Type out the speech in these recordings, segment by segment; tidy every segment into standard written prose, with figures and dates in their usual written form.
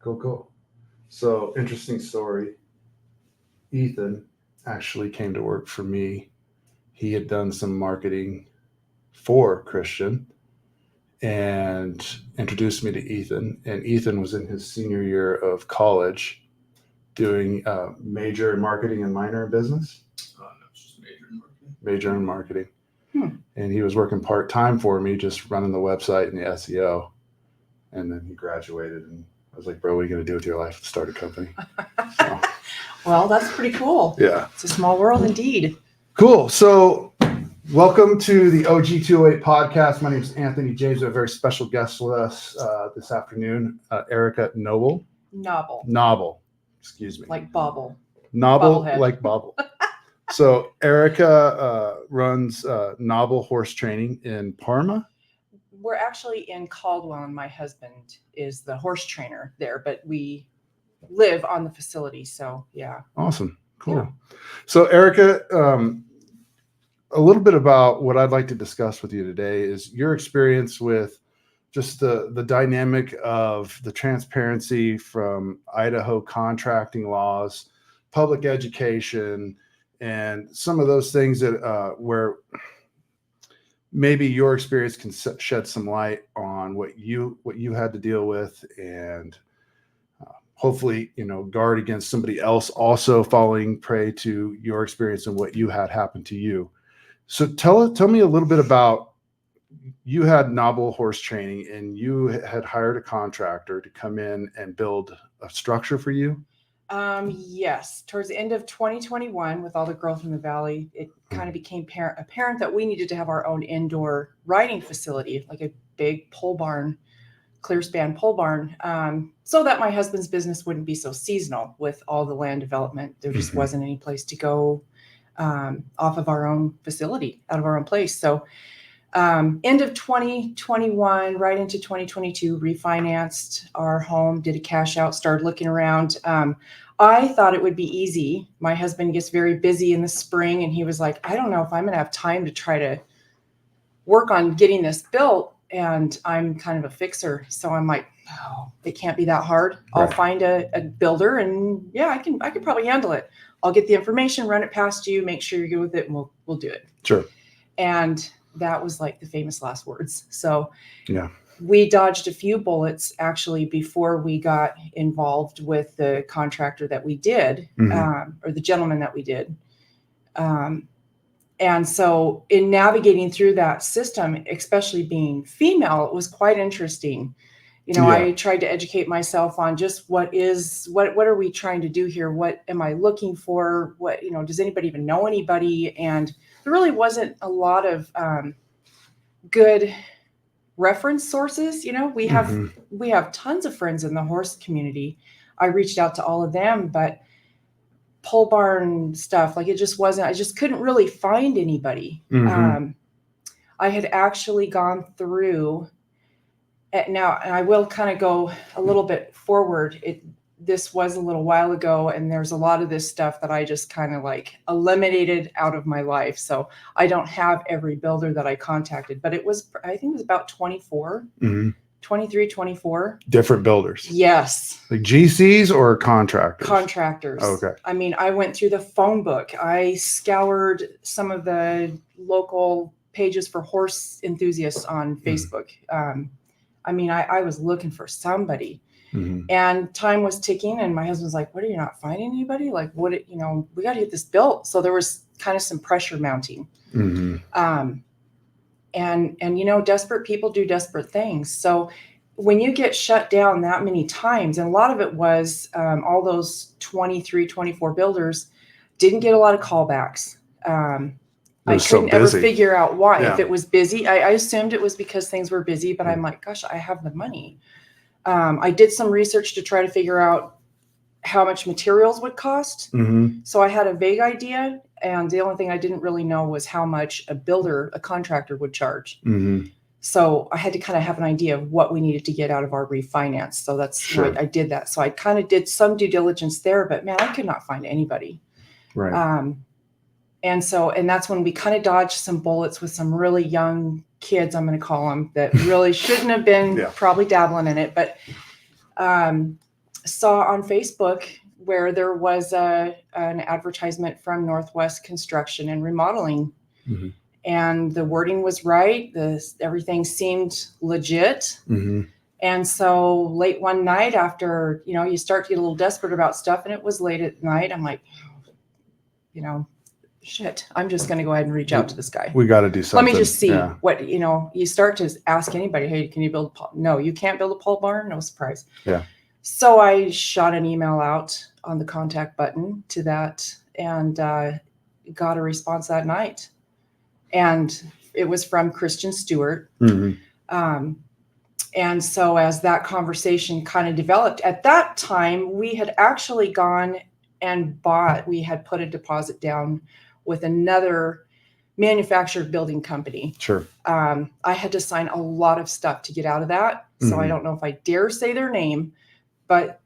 Cool. So interesting story. Ethan actually came to work for me. He had done some marketing for Christian and introduced me to Ethan. And Ethan was in his senior year of college doing major in marketing and minor in business. No, it's just major in marketing. Major in marketing. And he was working part-time for me, just running the website and the SEO. And then he graduated, and I was like, bro, what are you going to do with your life? Start a company. So, well, that's pretty cool. Yeah. It's a small world indeed. Cool. So welcome to the OG208 podcast. My name is Anthony James. We have a very special guest with us this afternoon, Erica Nabel. Nabel. Excuse me. Like bobble. Nabel, Bobblehead. like bobble. So Erica runs Nabel horse training in Parma. We're actually in Caldwell, and my husband is the horse trainer there, but we live on the facility. So yeah. Awesome. Cool. Yeah. So Erica, a little bit about what I'd like to discuss with you today is your experience with just the dynamic of the transparency from Idaho contracting laws, public education, and some of those things that where maybe your experience can shed some light on what you had to deal with, and hopefully, guard against somebody else also falling prey to your experience and what you had happen to you. So tell me a little bit about, you had Nabel horse training and you had hired a contractor to come in and build a structure for you. Yes. Towards the end of 2021, with all the growth in the valley, it kind of became apparent that we needed to have our own indoor riding facility, like a big pole barn, clear span pole barn, so that my husband's business wouldn't be so seasonal with all the land development. There just wasn't any place to go off of our own facility, out of our own place. So end of 2021, right into 2022, refinanced our home, did a cash out, started looking around. I thought it would be easy. My husband gets very busy in the spring, and he was like, I don't know if I'm going to have time to try to work on getting this built. And I'm kind of a fixer. So I'm like, oh, it can't be that hard. I'll find a builder, and yeah, I can probably handle it. I'll get the information, run it past you, make sure you're good with it, and we'll do it. Sure. And that was like the famous last words. So yeah, we dodged a few bullets actually before we got involved with the contractor that we did, or the gentleman that we did. And so in navigating through that system, especially being female, it was quite interesting. I tried to educate myself on just what are we trying to do here? What am I looking for? What, does anybody even know anybody? And there really wasn't a lot of good reference sources. We have tons of friends in the horse community. I reached out to all of them, but pole barn stuff, like it just wasn't, I just couldn't really find anybody. I had actually gone through now, and I will kind of go a little bit forward. This was a little while ago, and there's a lot of this stuff that I just kind of like eliminated out of my life. So I don't have every builder that I contacted, but I think it was about 24, 23, 24. Different builders. Yes. Like GCs or contractors? Contractors. Okay. I mean, I went through the phone book. I scoured some of the local pages for horse enthusiasts on Facebook. I was looking for somebody. And time was ticking, and my husband's like, what, are you not finding anybody? Like, what, we got to get this built. So there was kind of some pressure mounting. And desperate people do desperate things. So when you get shut down that many times, and a lot of it was all those 23, 24 builders didn't get a lot of callbacks. I couldn't ever figure out why. If it was busy, I assumed it was because things were busy, but I'm like, gosh, I have the money. I did some research to try to figure out how much materials would cost. So I had a vague idea, and the only thing I didn't really know was how much a contractor would charge. So I had to kind of have an idea of what we needed to get out of our refinance. So that's why I did that. So I kind of did some due diligence there, but man, I could not find anybody. Right. And that's when we kind of dodged some bullets with some really young kids, I'm going to call them, that really shouldn't have been probably dabbling in it. But saw on Facebook where there was an advertisement from Northwest Construction and Remodeling, Mhm. and the wording was right. Everything seemed legit. Mhm. And so late one night, after, you start to get a little desperate about stuff, and it was late at night, I'm like, shit, I'm just going to go ahead and reach out to this guy. We got to do something. Let me just see Yeah. what, you start to ask anybody, hey, can you build a pole? No, you can't build a pole barn. No surprise. Yeah. So I shot an email out on the contact button to that, and got a response that night. And it was from Christian Stewart. Mhm. And so as that conversation kind of developed, at that time, we had actually gone and we had put a deposit down with another manufactured building company. Sure. I had to sign a lot of stuff to get out of that. So I don't know if I dare say their name, but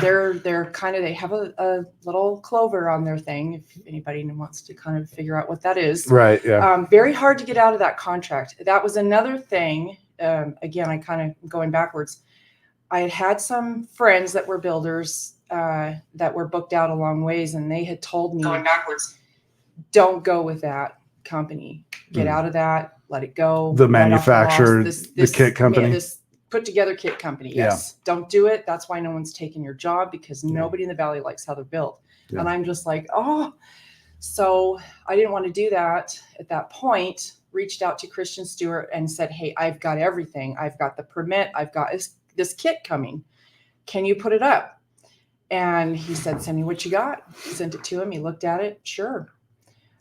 they're kind of, they have a little clover on their thing, if anybody wants to kind of figure out what that is. Right. Yeah. Very hard to get out of that contract. That was another thing. Again, I kind of going backwards. I had some friends that were builders that were booked out a long ways, and they had told me, Going backwards. don't go with that company. Get out of that. Let it go. The Right off the manufacturer, loss. the kit company. Yeah, this put together kit company. Yes. Don't do it. That's why no one's taking your job, because nobody in the Valley likes how they're built. Yeah. And I'm just like, oh. So I didn't want to do that at that point. Reached out to Christian Stewart and said, hey, I've got everything. I've got the permit. I've got this kit coming. Can you put it up? And he said, send me what you got. Sent it to him. He looked at it. Sure.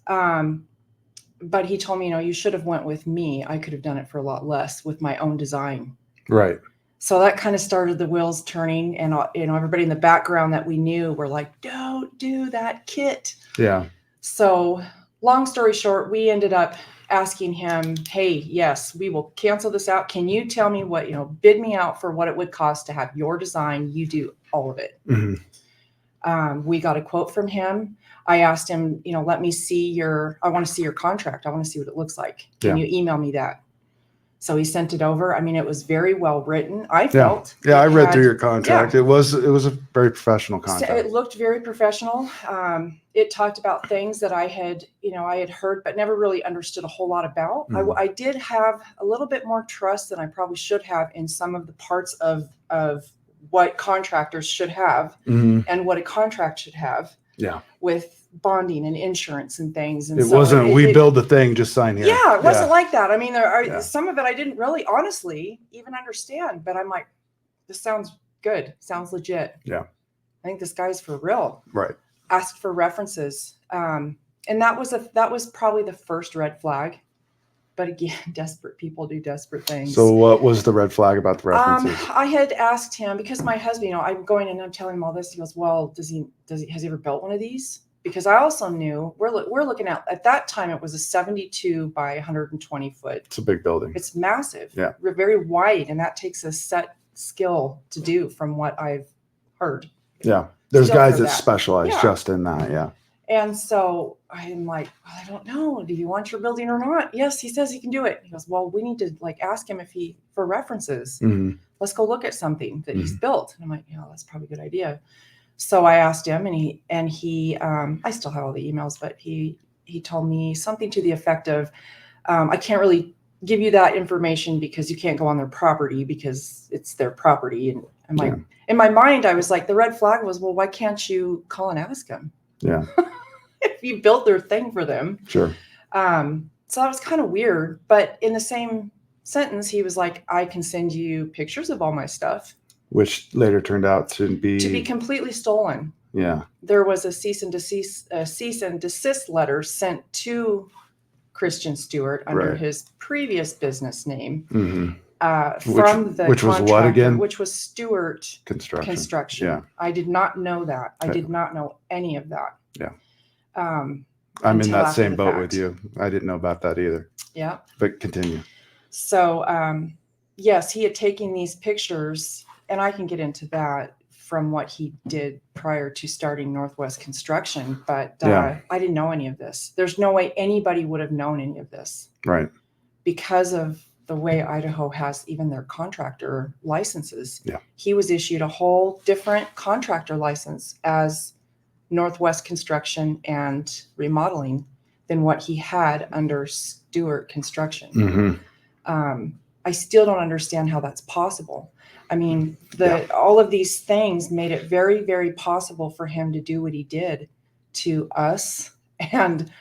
But he told me, you should have went with me. I could have done it for a lot less with my own design. Right. So that kind of started the wheels turning, and everybody in the background that we knew were like, don't do that kit. Yeah. So long story short, we ended up asking him, hey, yes, we will cancel this out. Can you tell me what, bid me out for what it would cost to have your design? You do all of it. Mm-hmm. We got a quote from him. I asked him, let me see I want to see your contract. I want to see what it looks like. Can you email me that? So he sent it over. I mean, it was very well written. I felt. Yeah, I read through your contract. Yeah. It was a very professional contract. It looked very professional. It talked about things that I had heard, but never really understood a whole lot about. I did have a little bit more trust than I probably should have in some of the parts of what contractors should have and what a contract should have. Yeah. With bonding and insurance and things. And it wasn't, we build the thing, just sign here. Yeah, it wasn't like that. I mean, there are some of it I didn't really honestly even understand, but I'm like, this sounds good. Sounds legit. Yeah. I think this guy's for real. Right. Asked for references. And that was probably the first red flag. But again, desperate people do desperate things. So what was the red flag about the references? I had asked him, because my husband, I'm going and I'm telling him all this. He goes, well, has he ever built one of these? Because I also knew we're looking at that time, it was a 72 by 120 foot. It's a big building. It's massive. Yeah. We're very wide, and that takes a set skill to do, from what I've heard. Yeah. There's guys that specialize just in that. Yeah. And so I'm like, I don't know. Do you want your building or not? Yes, he says he can do it. He goes, well, we need to ask him for references. Mm-hmm. Let's go look at something that he's built. And I'm like, that's probably a good idea. So I asked him, and he I still have all the emails, but he told me something to the effect of, I can't really give you that information because you can't go on their property because it's their property. And I'm like, in my mind, I was like, the red flag was, well, why can't you call and ask them? Yeah. If you built their thing for them. Sure. So that was kind of weird, but in the same sentence, he was like, I can send you pictures of all my stuff. Which later turned out to be completely stolen. Yeah. There was a cease and desist letter sent to Christian Stewart under his previous business name. Mm-hmm. From the which was what again? Which was Stewart Construction. Yeah. I did not know that. I did not know any of that. Yeah. I'm in that same boat with you. I didn't know about that either. Yeah. But continue. So, yes, he had taken these pictures, and I can get into that from what he did prior to starting Northwest Construction, but I didn't know any of this. There's no way anybody would have known any of this. Right. Because of the way Idaho has even their contractor licenses. Yeah. He was issued a whole different contractor license as Northwest Construction and Remodeling than what he had under Stewart Construction. Mm-hmm. I still don't understand how that's possible. I mean, all of these things made it very, very possible for him to do what he did to us and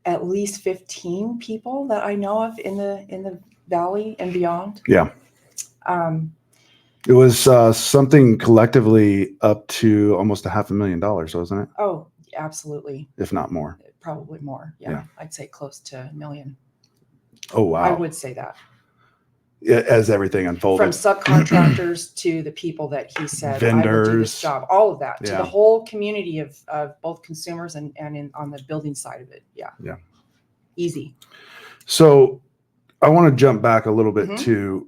at least 15 people that I know of in the valley and beyond. Yeah. It was something collectively up to almost $500,000, wasn't it? Oh, absolutely. If not more. Probably more. Yeah. I'd say close to $1 million. Oh, wow. I would say that. As everything unfolded. From subcontractors to the people that he said, vendors, I will do this job, all of that, to the whole community of both consumers and on the building side of it. Yeah. Yeah. Easy. So I want to jump back a little bit too.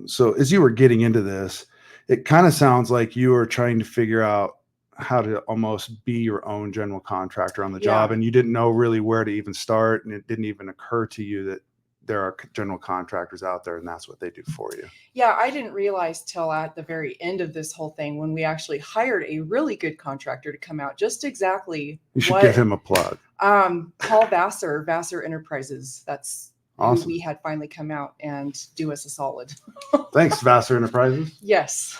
So as you were getting into this, it kind of sounds like you were trying to figure out how to almost be your own general contractor on the job, and you didn't know really where to even start, and it didn't even occur to you that there are general contractors out there and that's what they do for you. Yeah, I didn't realize till at the very end of this whole thing when we actually hired a really good contractor to come out just exactly. You should give him a plug. Paul Vassar Enterprises. That's awesome. Who we had finally come out and do us a solid. Thanks, Vassar Enterprises. Yes.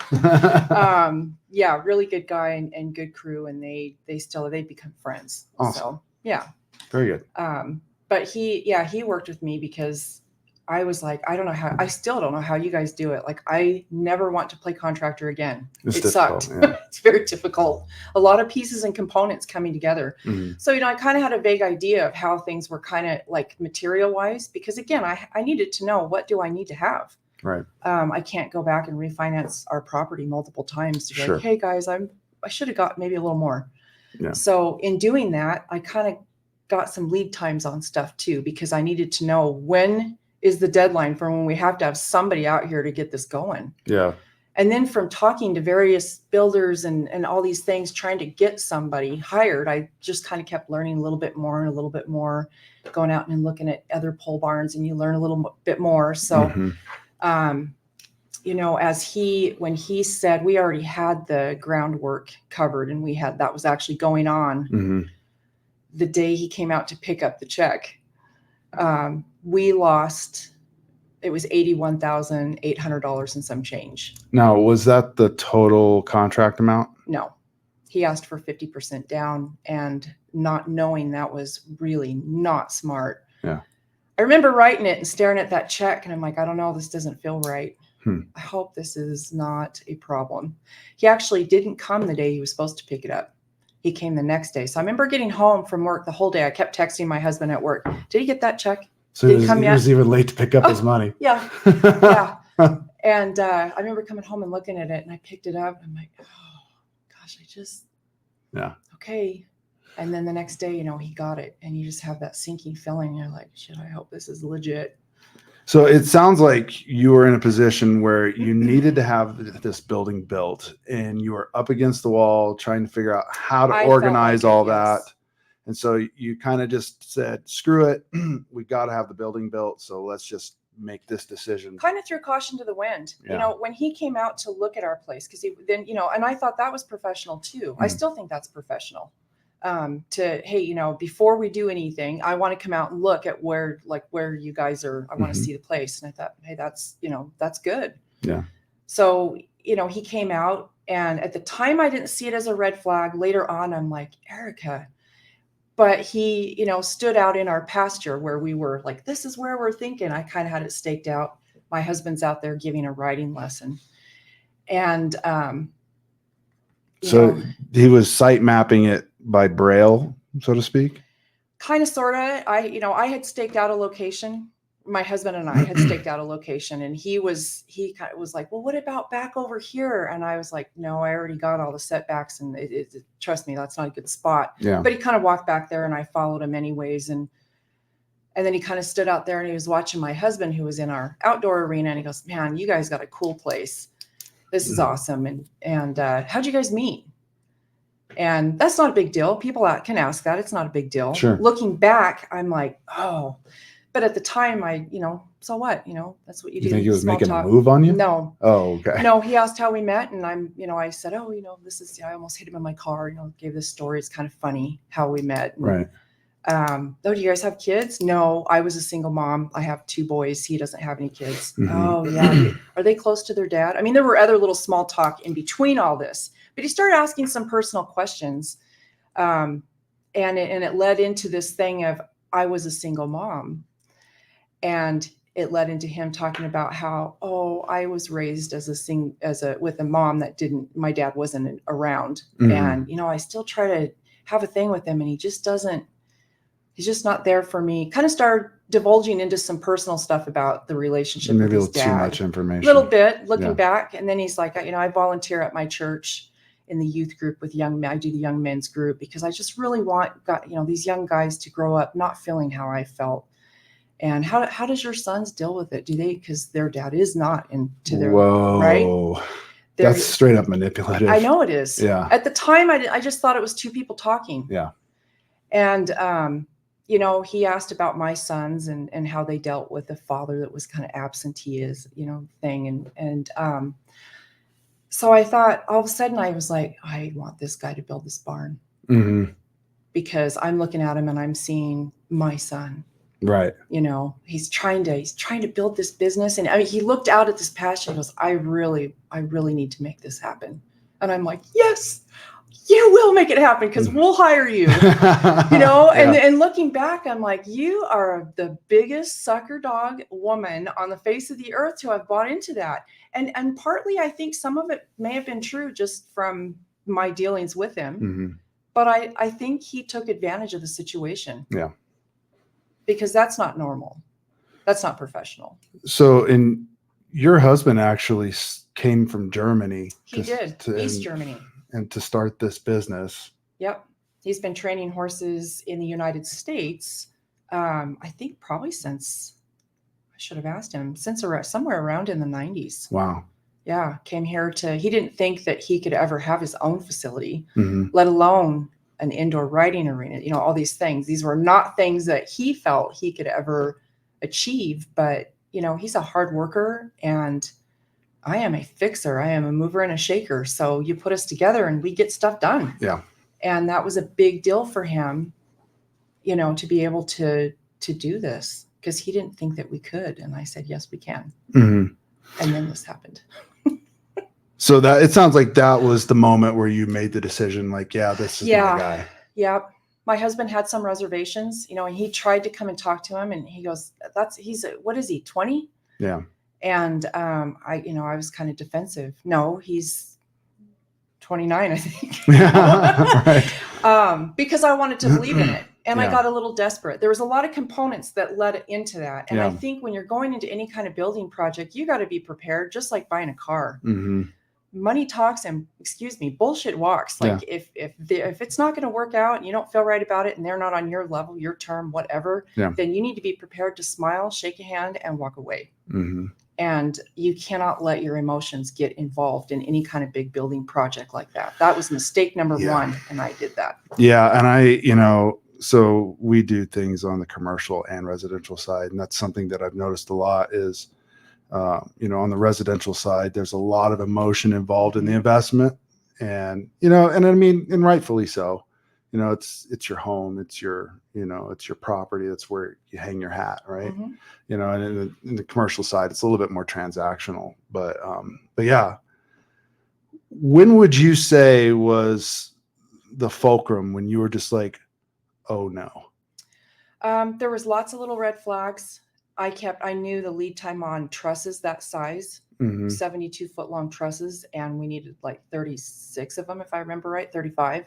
Yeah, really good guy and good crew, and they become friends. Awesome. So yeah. Very good. But he worked with me because I was like, I still don't know how you guys do it. Like, I never want to play contractor again. It sucked. Yeah. It's very difficult. A lot of pieces and components coming together. Mm-hmm. So, I kind of had a vague idea of how things were kind of like material wise, because again, I needed to know, what do I need to have? Right. I can't go back and refinance our property multiple times to be like, hey guys, I should have got maybe a little more. Yeah. So in doing that, I kind of got some lead times on stuff too, because I needed to know when is the deadline for when we have to have somebody out here to get this going. Yeah. And then from talking to various builders and all these things, trying to get somebody hired, I just kind of kept learning a little bit more, going out and looking at other pole barns, and you learn a little bit more. So, when he said we already had the groundwork covered and that was actually going on, the day he came out to pick up the check, we lost, it was $81,800 and some change. Now, was that the total contract amount? No, he asked for 50% down, and not knowing that was really not smart. Yeah. I remember writing it and staring at that check, and I'm like, I don't know, this doesn't feel right. I hope this is not a problem. He actually didn't come the day he was supposed to pick it up. He came the next day. So I remember getting home from work the whole day. I kept texting my husband at work. Did he get that check? So he was even late to pick up his money. Yeah. Yeah. And I remember coming home and looking at it, and I picked it up. I'm like, oh gosh, okay. And then the next day, he got it, and you just have that sinking feeling. You're like, shit, I hope this is legit. So it sounds like you were in a position where you needed to have this building built, and you were up against the wall trying to figure out how to organize all that. And so you kind of just said, screw it. We got to have the building built. So let's just make this decision. Kind of threw caution to the wind. Yeah. When he came out to look at our place, because and I thought that was professional too. I still think that's professional. Before we do anything, I want to come out and look at where you guys are. I want to see the place. And I thought, hey, that's good. Yeah. So, he came out, and at the time I didn't see it as a red flag. Later on, I'm like, Erica, but he, stood out in our pasture where we were like, this is where we're thinking. I kind of had it staked out. My husband's out there giving a writing lesson. And, so he was site mapping it by Braille, so to speak? Kind of, sort of. I had staked out a location. My husband and I had staked out a location, and he kind of was like, well, what about back over here? And I was like, no, I already got all the setbacks, and trust me, that's not a good spot. Yeah. But he kind of walked back there, and I followed him anyways. And then he kind of stood out there, and he was watching my husband, who was in our outdoor arena, and he goes, man, you guys got a cool place. This is awesome. And how'd you guys meet? And that's not a big deal. People can ask that. It's not a big deal. Sure. Looking back, I'm like, oh, But at the time, so what? That's what you do. You think he was small making talk. a move on you? No. Oh, okay. No, he asked how we met, and I said, oh, I almost hit him in my car. Gave this story. It's kind of funny how we met. And, Right. oh, do you guys have kids? No, I was a single mom. I have 2 boys. He doesn't have any kids. Mhm. Oh, yeah. Are they close to their dad? I mean, there were other little small talk in between all this, but he started asking some personal questions. And it led into this thing of, I was a single mom. And it led into him talking about how, I was raised with a mom my dad wasn't around. Mhm. And, I still try to have a thing with him, and he's just not there for me. Kind of started divulging into some personal stuff about the relationship Maybe with a his little too dad. much information. A little bit, looking Yeah. back. And then he's like, I volunteer at my church in the youth group with young men. I do the young men's group because I just really want these young guys to grow up not feeling how I felt. And how does your sons deal with it? Do they, because their dad is not into their, Whoa. right? That's straight up manipulative. I know it is. Yeah. At the time, I just thought it was 2 people talking. Yeah. And, he asked about my sons and how they dealt with a father that was kind of absentee thing. And so I thought, all of a sudden I was like, I want this guy to build this barn. Mm-hmm. Because I'm looking at him and I'm seeing my son. Right. He's trying to build this business. And I mean, he looked out at this passion and goes, I really need to make this happen. And I'm like, yes, you will make it happen because we'll hire you, Yeah. and looking back, I'm like, you are the biggest sucker dog woman on the face of the earth to have bought into that. And partly, I think some of it may have been true just from my dealings with him. Mm-hmm. But I think he took advantage of the situation. Yeah. Because that's not normal. That's not professional. So, your husband actually came from Germany. He did. East Germany. And to start this business. Yep. He's been training horses in the United States. I think probably since, I should have asked him, since somewhere around in the 90s. Wow. Yeah. Came here he didn't think that he could ever have his own facility, mm-hmm. let alone an indoor riding arena, all these things. These were not things that he felt he could ever achieve, but, he's a hard worker and I am a fixer. I am a mover and a shaker. So you put us together and we get stuff done. Yeah. And that was a big deal for him, to be able to do this because he didn't think that we could. And I said, yes, we can. Mm-hmm. And then this happened. So it sounds like that was the moment where you made the decision, like, yeah, this is my guy. Yeah. My husband had some reservations, and he tried to come and talk to him and he goes, what is he, 20? Yeah. And I was kind of defensive. No, he's 29, I think. Right. Because I wanted to believe in it. And Yeah. I got a little desperate. There was a lot of components that led into that. And Yeah. I think when you're going into any kind of building project, you got to be prepared, just like buying a car. Mm-hmm. Money talks and, bullshit walks. Like if it's not going to work out and you don't feel right about it and they're not on your level, your term, whatever, then you need to be prepared to smile, shake a hand and walk away. Mm-hmm. And you cannot let your emotions get involved in any kind of big building project like that. That was mistake number 1. And I did that. Yeah. And so we do things on the commercial and residential side. And that's something that I've noticed a lot is, on the residential side, there's a lot of emotion involved in the investment and I mean, and rightfully so, it's your home, it's your property. That's where you hang your hat. Right. Mm-hmm. And in the commercial side, it's a little bit more transactional, but yeah. When would you say was the fulcrum when you were just like, oh no? There was lots of little red flags. I knew the lead time on trusses that size, 72-foot long trusses, and we needed like 36 of them, if I remember right, 35,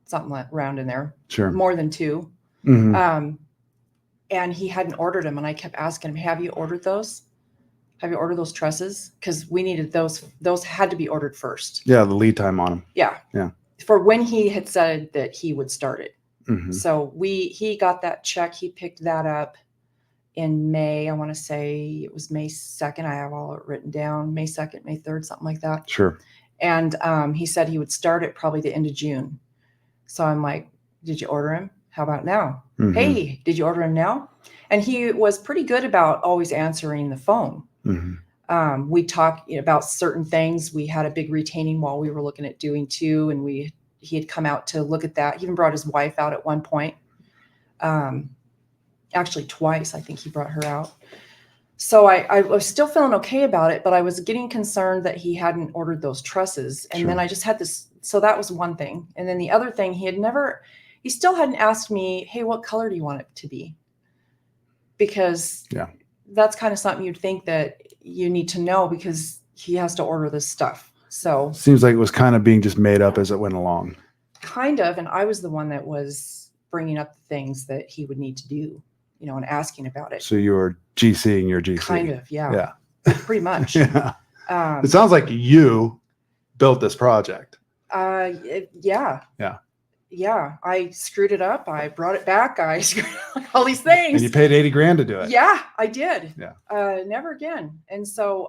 something like around in there. Sure. More than 2. Mm-hmm. And he hadn't ordered them, and I kept asking him, "Have you ordered those? Have you ordered those trusses? Because we needed those. Those had to be ordered first." Yeah, the lead time on them. Yeah. Yeah. For when he had said that he would start it. Mm-hmm. So he got that check. He picked that up in May. I want to say it was May 2nd. I have all it written down. May 2nd, May 3rd, something like that. Sure. And he said he would start it probably the end of June. So I'm like, did you order him? How about now? Mhm. Hey, did you order them now? And he was pretty good about always answering the phone. Mhm. We talked about certain things. We had a big retaining wall we were looking at doing too. And he had come out to look at that. He even brought his wife out at one point. Actually twice, I think he brought her out. So I was still feeling okay about it, but I was getting concerned that he hadn't ordered those trusses. And Sure. then I just had this. So that was one thing. And then the other thing, he still hadn't asked me, hey, what color do you want it to be? Because that's kind of something you'd think that you need to know, because he has to order this stuff. So seems like it was kind of being just made up as it went along. Kind of. And I was the one that was bringing up the things that he would need to do, and asking about it. So you were GCing your GC. Kind of. Yeah. Yeah. Pretty much. Yeah. It sounds like you built this project. Yeah. Yeah. Yeah. I screwed it up. I brought it back. I screwed all these things. And you paid $80,000 to do it. Yeah, I did. Yeah. Never again. And so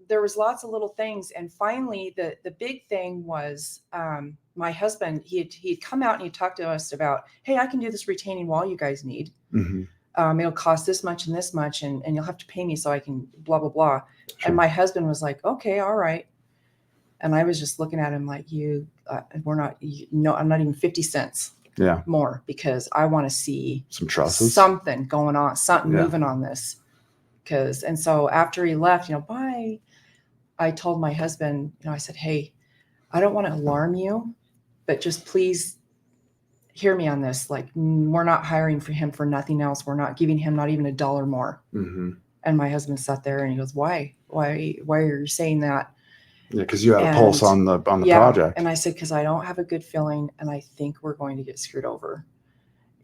there was lots of little things. And finally, the big thing was my husband, he'd come out and he'd talk to us about, hey, I can do this retaining wall you guys need. Mm-hmm. It'll cost this much and this much, and you'll have to pay me so I can blah, blah, blah. Sure. And my husband was like, okay, all right. And I was just looking at him like, I'm not even 50 cents more, because I want to see some trusses, something going on, something moving on this. And so after he left, bye, I told my husband, I said, hey, I don't want to alarm you, but just please hear me on this. Like, we're not hiring for him for nothing else. We're not giving him not even $1 more. Mm-hmm. And my husband sat there and he goes, why are you saying that? Yeah, because you had a pulse on the project. And I said, because I don't have a good feeling, and I think we're going to get screwed over.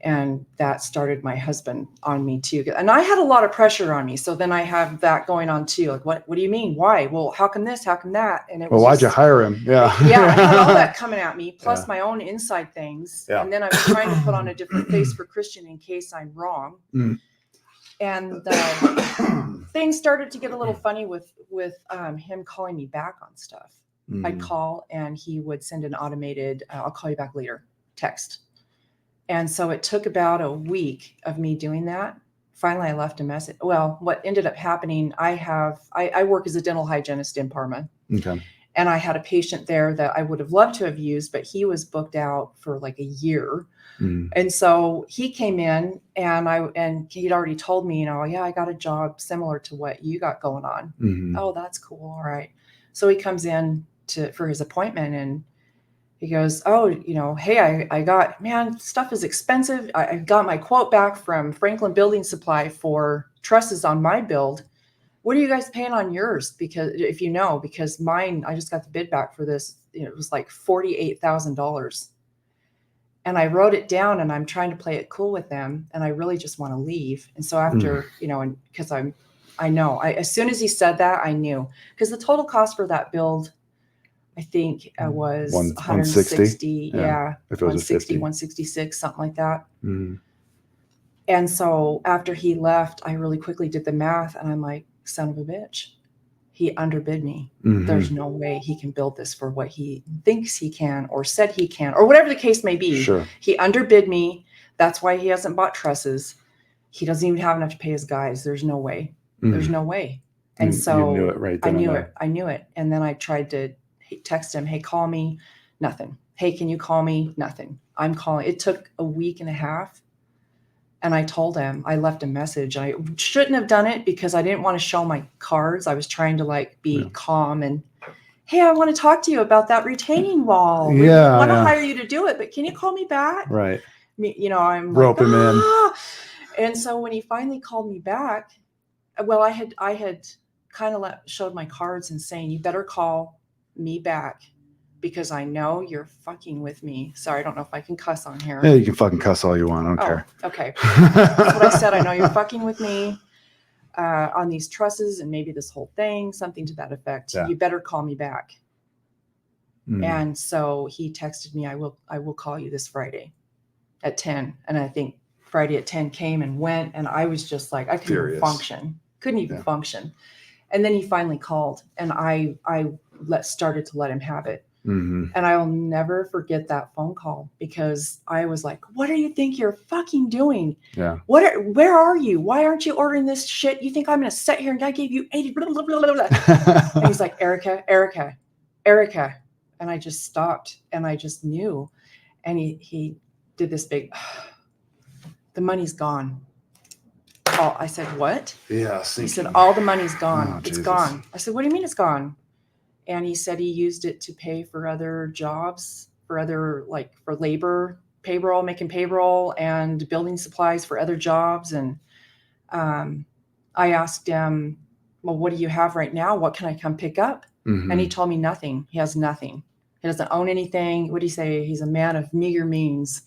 And that started my husband on me too. And I had a lot of pressure on me. So then I have that going on too. Like, what do you mean? Why? Well, how come this? How come that? And it was why'd you hire him? Yeah. Yeah. I had all that coming at me, plus my own inside things. Yeah. And then I was trying to put on a different face for Christian in case I'm wrong. Mm. And things started to get a little funny with him calling me back on stuff. Mm. I'd call and he would send an automated, I'll call you back later text. And so it took about a week of me doing that. Finally, I left a message. Well, what ended up happening, I work as a dental hygienist in Parma. Okay. And I had a patient there that I would have loved to have used, but he was booked out for like a year. Mm. And so he came in and he'd already told me, yeah, I got a job similar to what you got going on. Mm-hmm. Oh, that's cool. All right. So he comes in for his appointment and he goes, oh, hey, I got, stuff is expensive. I got my quote back from Franklin Building Supply for trusses on my build. What are you guys paying on yours? Because mine, I just got the bid back for this. It was like $48,000. And I wrote it down and I'm trying to play it cool with them. And I really just want to leave. And so after, and because I know, as soon as he said that, I knew, because the total cost for that build, I think was 160. Yeah. If it was 160, 166, something like that. Mm-hmm. And so after he left, I really quickly did the math and I'm like, son of a bitch, he underbid me. Mm-hmm. There's no way he can build this for what he thinks he can, or said he can, or whatever the case may be. Sure. He underbid me. That's why he hasn't bought trusses. He doesn't even have enough to pay his guys. There's no way. Mm-hmm. There's no way. And so you knew it right then I knew it. And then I tried to text him, hey, call me. Nothing. Hey, can you call me? Nothing. I'm calling. It took a week and a half. And I told him, I left a message. I shouldn't have done it because I didn't want to show my cards. I was trying to be calm and, hey, I want to talk to you about that retaining wall. Yeah. I want to hire you to do it, but can you call me back? Right. I'm rope him in. And so when he finally called me back, well, I had kind of showed my cards and saying, you better call me back because I know you're fucking with me. Sorry, I don't know if I can cuss on here. Yeah, you can fucking cuss all you want. I don't care. Okay. That's what I said. I know you're fucking with me on these trusses and maybe this whole thing, something to that effect. Yeah. You better call me back. Mm. And so he texted me, I will call you this Friday at 10. And I think Friday at 10 came and went. And I was just like, I couldn't even function. And then he finally called and I started to let him have it. Mm-hmm. And I will never forget that phone call, because I was like, what do you think you're fucking doing? Yeah. Where are you? Why aren't you ordering this shit? You think I'm going to sit here and I gave you 80, blah, blah, blah, blah, blah. And he's like, Erica. And I just stopped and I just knew. And he did this big, the money's gone. Oh, I said, what? Yeah. He said, all the money's gone. Oh, It's Jesus. gone. I said, what do you mean it's gone? And he said he used it to pay for other jobs, for other, like for labor, payroll, making payroll, and building supplies for other jobs. And I asked him, well, what do you have right now? What can I come pick up? Mm-hmm. And he told me nothing. He has nothing. He doesn't own anything. What do you say? He's a man of meager means.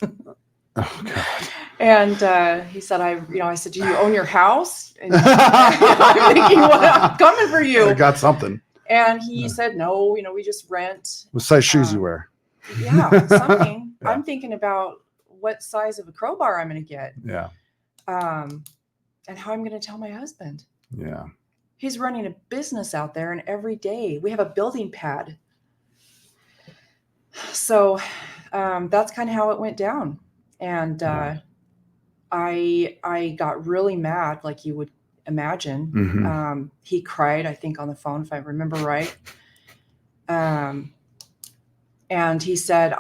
Oh, God. And he said, I said, do you own your house? And I'm thinking, well, I'm coming for you. I got something. And he said, no, we just rent. What size shoes you wear? Yeah, something. Yeah. I'm thinking about what size of a crowbar I'm going to get. Yeah. And how I'm going to tell my husband. Yeah. He's running a business out there, and every day we have a building pad. So that's kind of how it went down. And I got really mad, like you would imagine. Mm-hmm. He cried, I think, on the phone, if I remember right. And he said,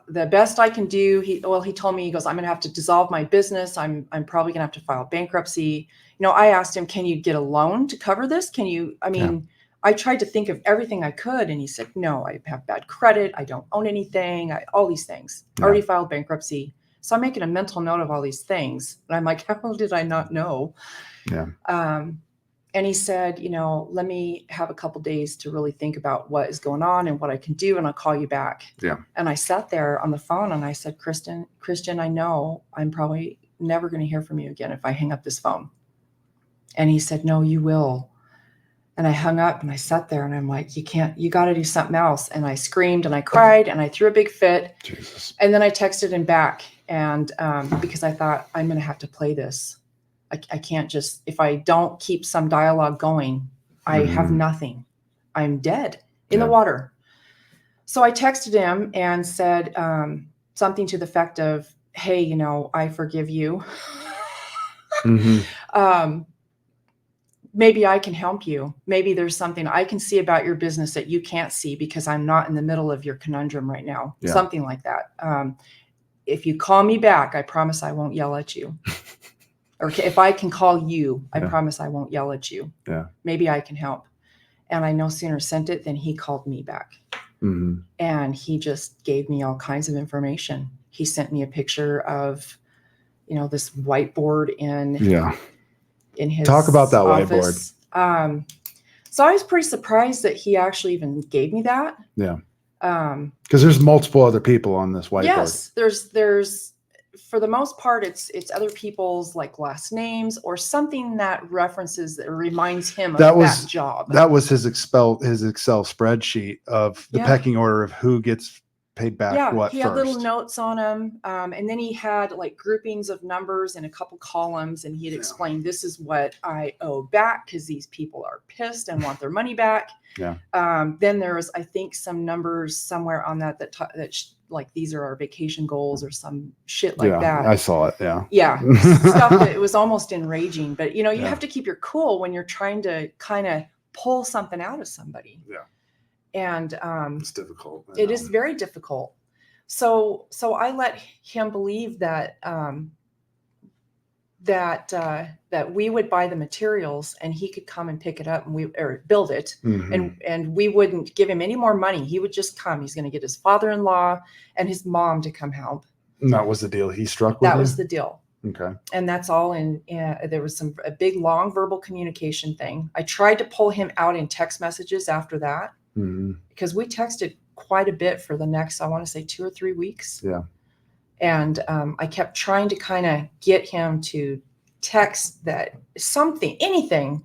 the best I can do, he told me, he goes, I'm going to have to dissolve my business. I'm probably going to have to file bankruptcy. I asked him, can you get a loan to cover this? I tried to think of everything I could. And he said, no, I have bad credit. I don't own anything. All these things. Yeah. Already filed bankruptcy. So I'm making a mental note of all these things. And I'm like, how did I not know? Yeah. And he said, let me have a couple days to really think about what is going on and what I can do, and I'll call you back. Yeah. And I sat there on the phone and I said, Christian, I know I'm probably never going to hear from you again if I hang up this phone. And he said, no, you will. And I hung up and I sat there and I'm like, you got to do something else. And I screamed and I cried and I threw a big fit. Jesus. And then I texted him back, and because I thought, I'm going to have to play this. I can't just, if I don't keep some dialogue going, I have nothing. I'm dead in the water. So I texted him and said something to the effect of, hey, I forgive you. Mm-hmm. Maybe I can help you. Maybe there's something I can see about your business that you can't see because I'm not in the middle of your conundrum right now. Yeah. Something like that. If you call me back, I promise I won't yell at you. Or if I can call you, I promise I won't yell at you. Yeah. Maybe I can help. And I no sooner sent it than he called me back. Mm-hmm. And he just gave me all kinds of information. He sent me a picture of, this whiteboard in his Talk about that office. Whiteboard. So I was pretty surprised that he actually even gave me that. Yeah. Because there's multiple other people on this whiteboard. Yes, there's for the most part, it's other people's like last names or something that references that reminds him of that job. That was his Excel spreadsheet of the pecking order of who gets paid back what he first. Had little notes on him, and then he had like groupings of numbers in a couple columns, and he had explained this is what I owe back because these people are pissed and want their money back. Yeah. Then there was, I think, some numbers somewhere on that like these are our vacation goals or some shit like that. I saw it. Yeah. Yeah. Stuff that it was almost enraging, but you have to keep your cool when you're trying to kind of pull something out of somebody. Yeah. And it's difficult. It is very difficult. So I let him believe that that we would buy the materials and he could come and pick it up or build it. Mm-hmm. and we wouldn't give him any more money. He would just come. He's going to get his father-in-law and his mom to come help. And that was the deal he struck with. That was the deal. Okay. And that's all there was a big long verbal communication thing. I tried to pull him out in text messages after that. Mm-hmm. Because we texted quite a bit for the next, I want to say 2 or 3 weeks. Yeah. And I kept trying to kind of get him to text that anything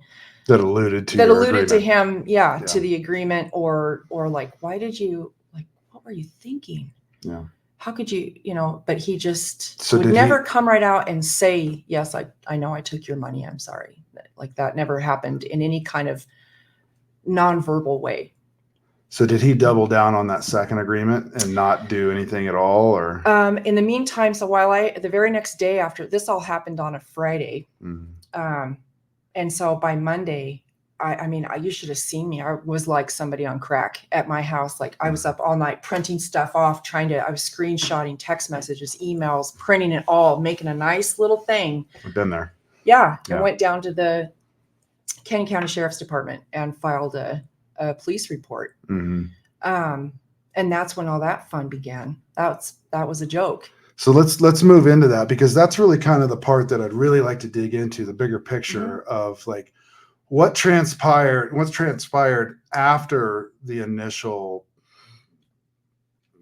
that alluded to him, to the agreement or like, why did you, like, what were you thinking? Yeah. How could you, but he just would never come right out and say, yes, I know I took your money. I'm sorry. Like that never happened in any kind of nonverbal way. So did he double down on that second agreement and not do anything at all, or? In the meantime, so the very next day after this all happened on a Friday, and so by Monday, I mean, you should have seen me. I was like somebody on crack at my house. Like I was up all night printing stuff off, I was screenshotting text messages, emails, printing it all, making a nice little thing. I've been there. Yeah. Yeah. And went down to the Canyon County Sheriff's Department and filed a police report. And that's when all that fun began. That was a joke. So let's move into that, because that's really kind of the part that I'd really like to dig into, the bigger picture of like what's transpired after the initial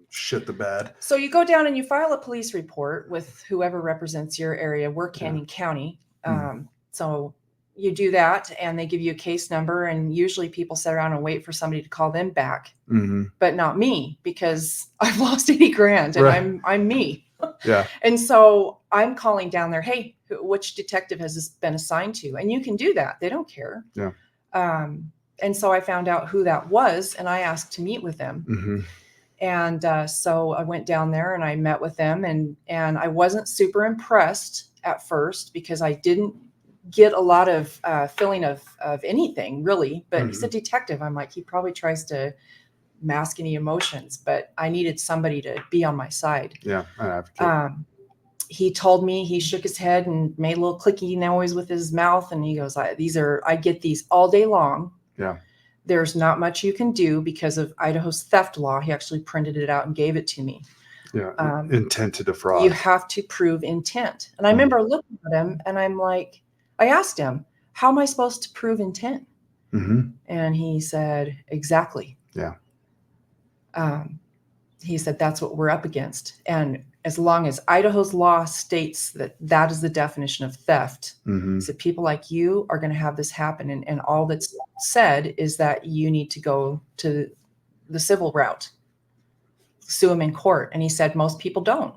shit the bed. So you go down and you file a police report with whoever represents your area. We're Canyon County. So you do that and they give you a case number, and usually people sit around and wait for somebody to call them back, but not me, because I've lost 80 grand and I'm me. Yeah. And so I'm calling down there, hey, which detective has this been assigned to? And you can do that. They don't care. Yeah. And so I found out who that was, and I asked to meet with them. And so I went down there and I met with them, and I wasn't super impressed at first, because I didn't get a lot of feeling of anything really. But he's a detective. I'm like, he probably tries to mask any emotions, but I needed somebody to be on my side. Yeah. He told me, he shook his head and made a little clicky noise with his mouth, and he goes, I get these all day long. Yeah. There's not much you can do because of Idaho's theft law. He actually printed it out and gave it to me. Yeah. Intent to defraud. You have to prove intent. And I remember looking at him and I'm like, I asked him, how am I supposed to prove intent? And he said, exactly. Yeah. He said, that's what we're up against. And as long as Idaho's law states that that is the definition of theft, so people like you are going to have this happen. And all that's said is that you need to go to the civil route, sue him in court. And he said, most people don't.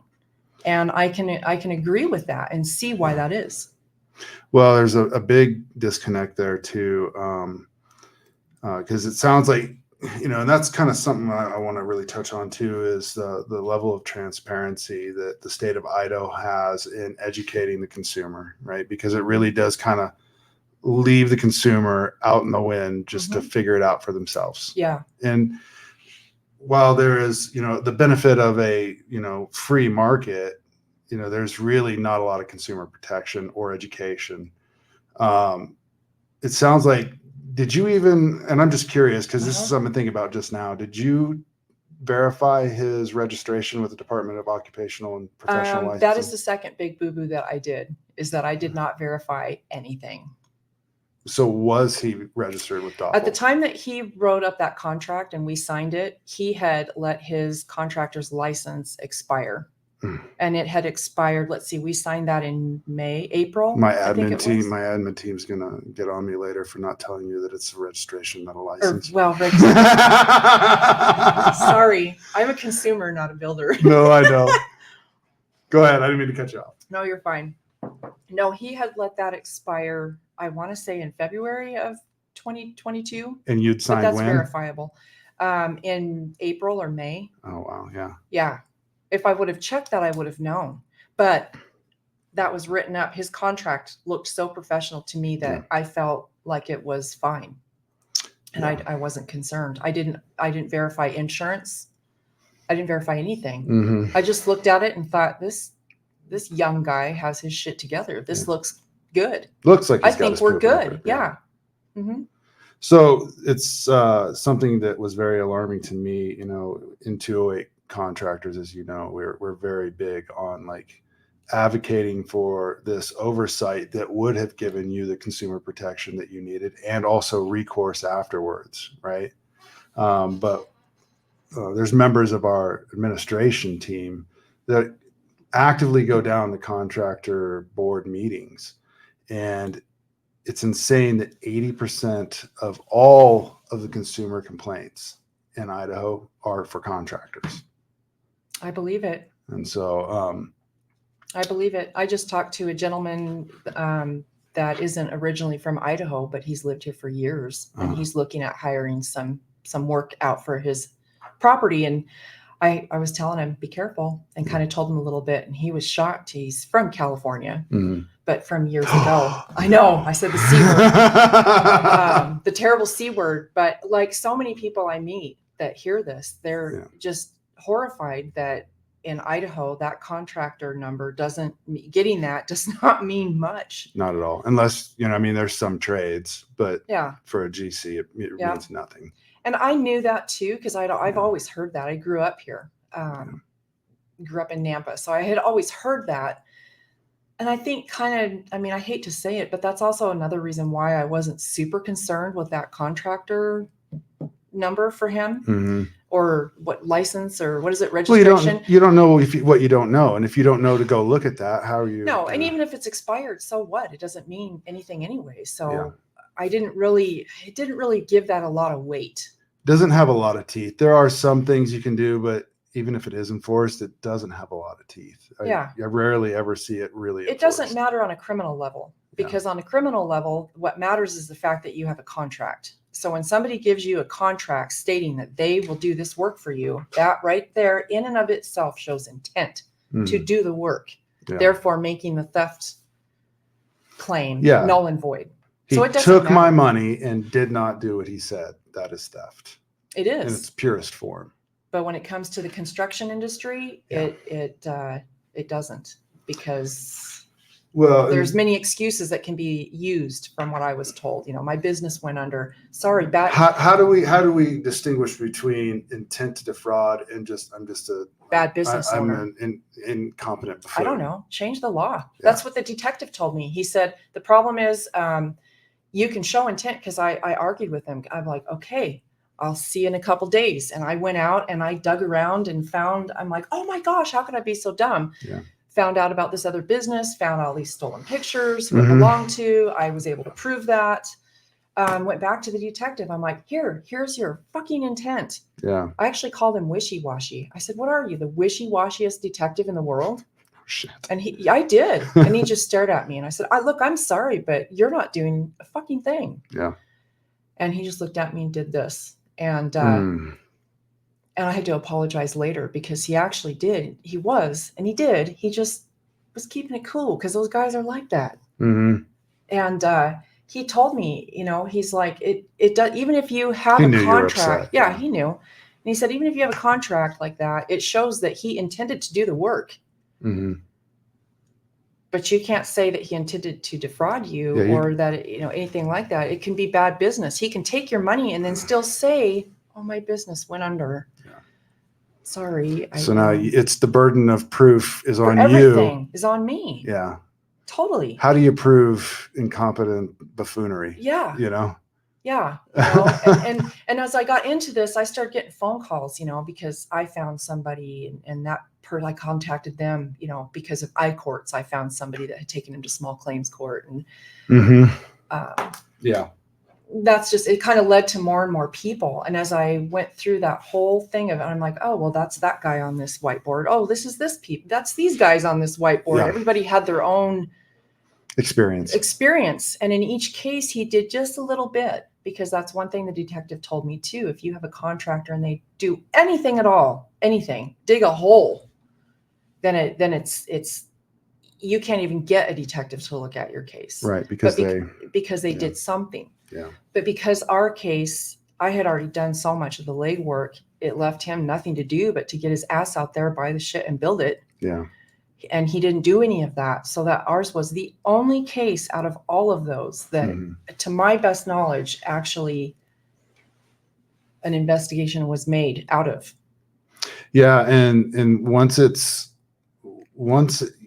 And I can agree with that and see why that is. Well, there's a big disconnect there too. Because it sounds like, and that's kind of something I want to really touch on too, is the level of transparency that the state of Idaho has in educating the consumer, right? Because it really does kind of leave the consumer out in the wind just to figure it out for themselves. Yeah. And while there is, the benefit of a, free market, there's really not a lot of consumer protection or education. It sounds like, did you even, and I'm just curious, because this is something I'm thinking about just now, did you verify his registration with the Department of Occupational and Professional Licensing? That is the second big boo-boo that I did, is that I did not verify anything. So was he registered with DOPL? At the time that he wrote up that contract and we signed it, he had let his contractor's license expire. And it had expired. Let's see, we signed that in April. My admin team's gonna get on me later for not telling you that it's a registration, not a license. Sorry, I'm a consumer, not a builder. No, I know. Go ahead. I didn't mean to cut you off. No, you're fine. No, he had let that expire, I want to say in February of 2022. And you'd signed that's when? Verifiable. In April or May. Oh, wow. Yeah. Yeah. If I would have checked that, I would have known. But that was written up. His contract looked so professional to me that I felt like it was fine. And I wasn't concerned. I didn't verify insurance. I didn't verify anything. I just looked at it and thought, this young guy has his shit together. This looks good. Looks like I think we're good. Yeah. So it's something that was very alarming to me, in 208 contractors, as you know, we're very big on like advocating for this oversight that would have given you the consumer protection that you needed and also recourse afterwards, right? But there's members of our administration team that actively go down the contractor board meetings, and it's insane that 80% of all of the consumer complaints in Idaho are for contractors. I believe it. And so I believe it. I just talked to a gentleman that isn't originally from Idaho, but he's lived here for years, and he's looking at hiring some some work out for his property. And I was telling him, be careful, and kind of told him a little bit. And he was shocked. He's from California, but from years ago. I know. I said the C word, the terrible C word. But like so many people I meet that hear this, they're just horrified that in Idaho, that contractor number getting that does not mean much. Not at all. Unless, I mean, there's some trades, but for a GC, it means nothing. And I knew that too, because I've always heard that. I grew up here, grew up in Nampa. So I had always heard that. And I think I hate to say it, but that's also another reason why I wasn't super concerned with that contractor number for him, or what license, or what is it, registration? Well, you don't know what you don't know. And if you don't know to go look at that, how are you? No, and even if it's expired, so what? It doesn't mean anything anyway. So it didn't really give that a lot of weight. Doesn't have a lot of teeth. There are some things you can do, but even if it is enforced, it doesn't have a lot of teeth. I rarely ever see it really enforced. It doesn't matter on a criminal level, because on a criminal level, what matters is the fact that you have a contract. So when somebody gives you a contract stating that they will do this work for you, that right there in and of itself shows intent to do the work, therefore making the theft claim null and void. So it took my money and did not do what he said. That is theft. It is. In its purest form. But when it comes to the construction industry, it doesn't, because there's many excuses that can be used from what I was told. My business went under. Sorry, bad. How do we distinguish between intent to defraud and I'm just a bad business owner? I'm an incompetent buffoon. I don't know. Change the law. That's what the detective told me. He said the problem is you can show intent, because I argued with him. I'm like, okay, I'll see you in a couple days. And I went out and I dug around and I'm like, oh my gosh, how could I be so dumb? Found out about this other business, found all these stolen pictures, who it belonged to. I was able to prove that. Went back to the detective. I'm like, here's your fucking intent. I actually called him wishy-washy. I said, what are you, the wishy-washiest detective in the world? Shit. And I did. And he just stared at me. And I said, look, I'm sorry, but you're not doing a fucking thing. And he just looked at me and did this. And I had to apologize later, because he actually did. He just was keeping it cool, because those guys are like that. And he told me, he's like, it does, even if you have a contract. He knew. And he said, even if you have a contract like that, it shows that he intended to do the work. But you can't say that he intended to defraud you, or that, anything like that. It can be bad business. He can take your money and then still say, oh, my business went under. Sorry. So now it's the burden of proof is on everything is on me. Totally. How do you prove incompetent buffoonery? And as I got into this, I started getting phone calls, because I found somebody, and that I contacted them, because of I-courts. I found somebody that had taken him to small claims court, and that's just, it kind of led to more and more people. And as I went through that whole thing of it, I'm like, oh, well, that's that guy on this whiteboard. Oh, this is this people. That's these guys on this whiteboard. Everybody had their own experience. And in each case, he did just a little bit, because that's one thing the detective told me too. If you have a contractor and they do anything at all, dig a hole, then it's you can't even get a detective to look at your case. Right. Because they did something. But because our case, I had already done so much of the legwork, it left him nothing to do but to get his ass out there, buy the shit, and build it. And he didn't do any of that. So that ours was the only case out of all of those that, to my best knowledge, actually an investigation was made out of. And once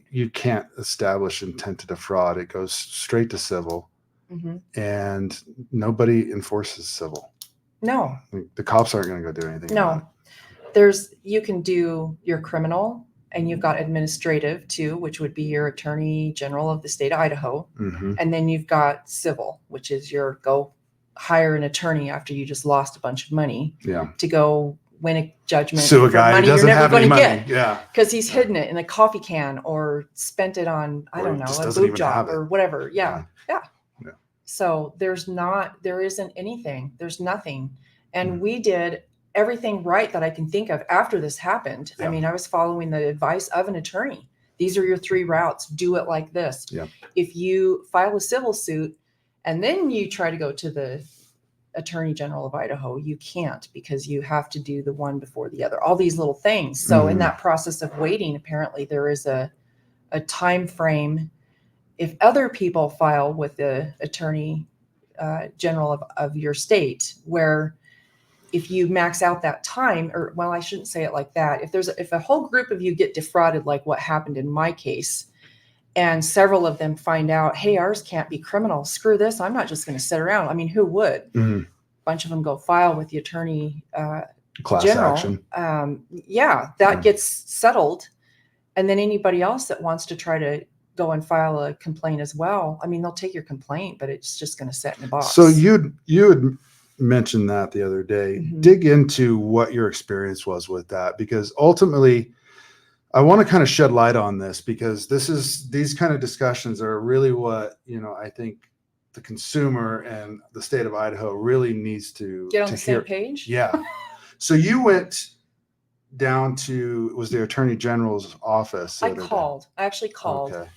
you can't establish intent to defraud, it goes straight to civil. And nobody enforces civil. No. The cops aren't going to go do anything. No. You can do your criminal, and you've got administrative too, which would be your attorney general of the state of Idaho. And then you've got civil, which is your go hire an attorney after you just lost a bunch of money to go win a judgment. Sue a guy who doesn't have any money. Because he's hidden it in a coffee can or spent it on, I don't know, a boob job or whatever. So there isn't anything. There's nothing. And we did everything right that I can think of after this happened. Yeah. I mean, I was following the advice of an attorney. These are your 3 routes. Do it like this. Yeah. If you file a civil suit and then you try to go to the Attorney General of Idaho, you can't, because you have to do the one before the other, all these little things. So in that process of waiting, apparently there is a time frame. If other people file with the Attorney General of your state, where if you max out that time, or, well, I shouldn't say it like that. If a whole group of you get defrauded, like what happened in my case, and several of them find out, hey, ours can't be criminal. Screw this. I'm not just going to sit around. I mean, who would? A bunch of them go file with the Attorney Class General. action. That gets settled. And then anybody else that wants to try to go and file a complaint as well, I mean, they'll take your complaint, but it's just going to sit in a box. So you had mentioned that the other day. Dig into what your experience was with that, because ultimately I want to kind of shed light on this, because these kind of discussions are really what, I think the consumer and the state of Idaho really needs to get on the same hear. page. Yeah. So you went down to, it was the Attorney General's office. I actually called. Okay.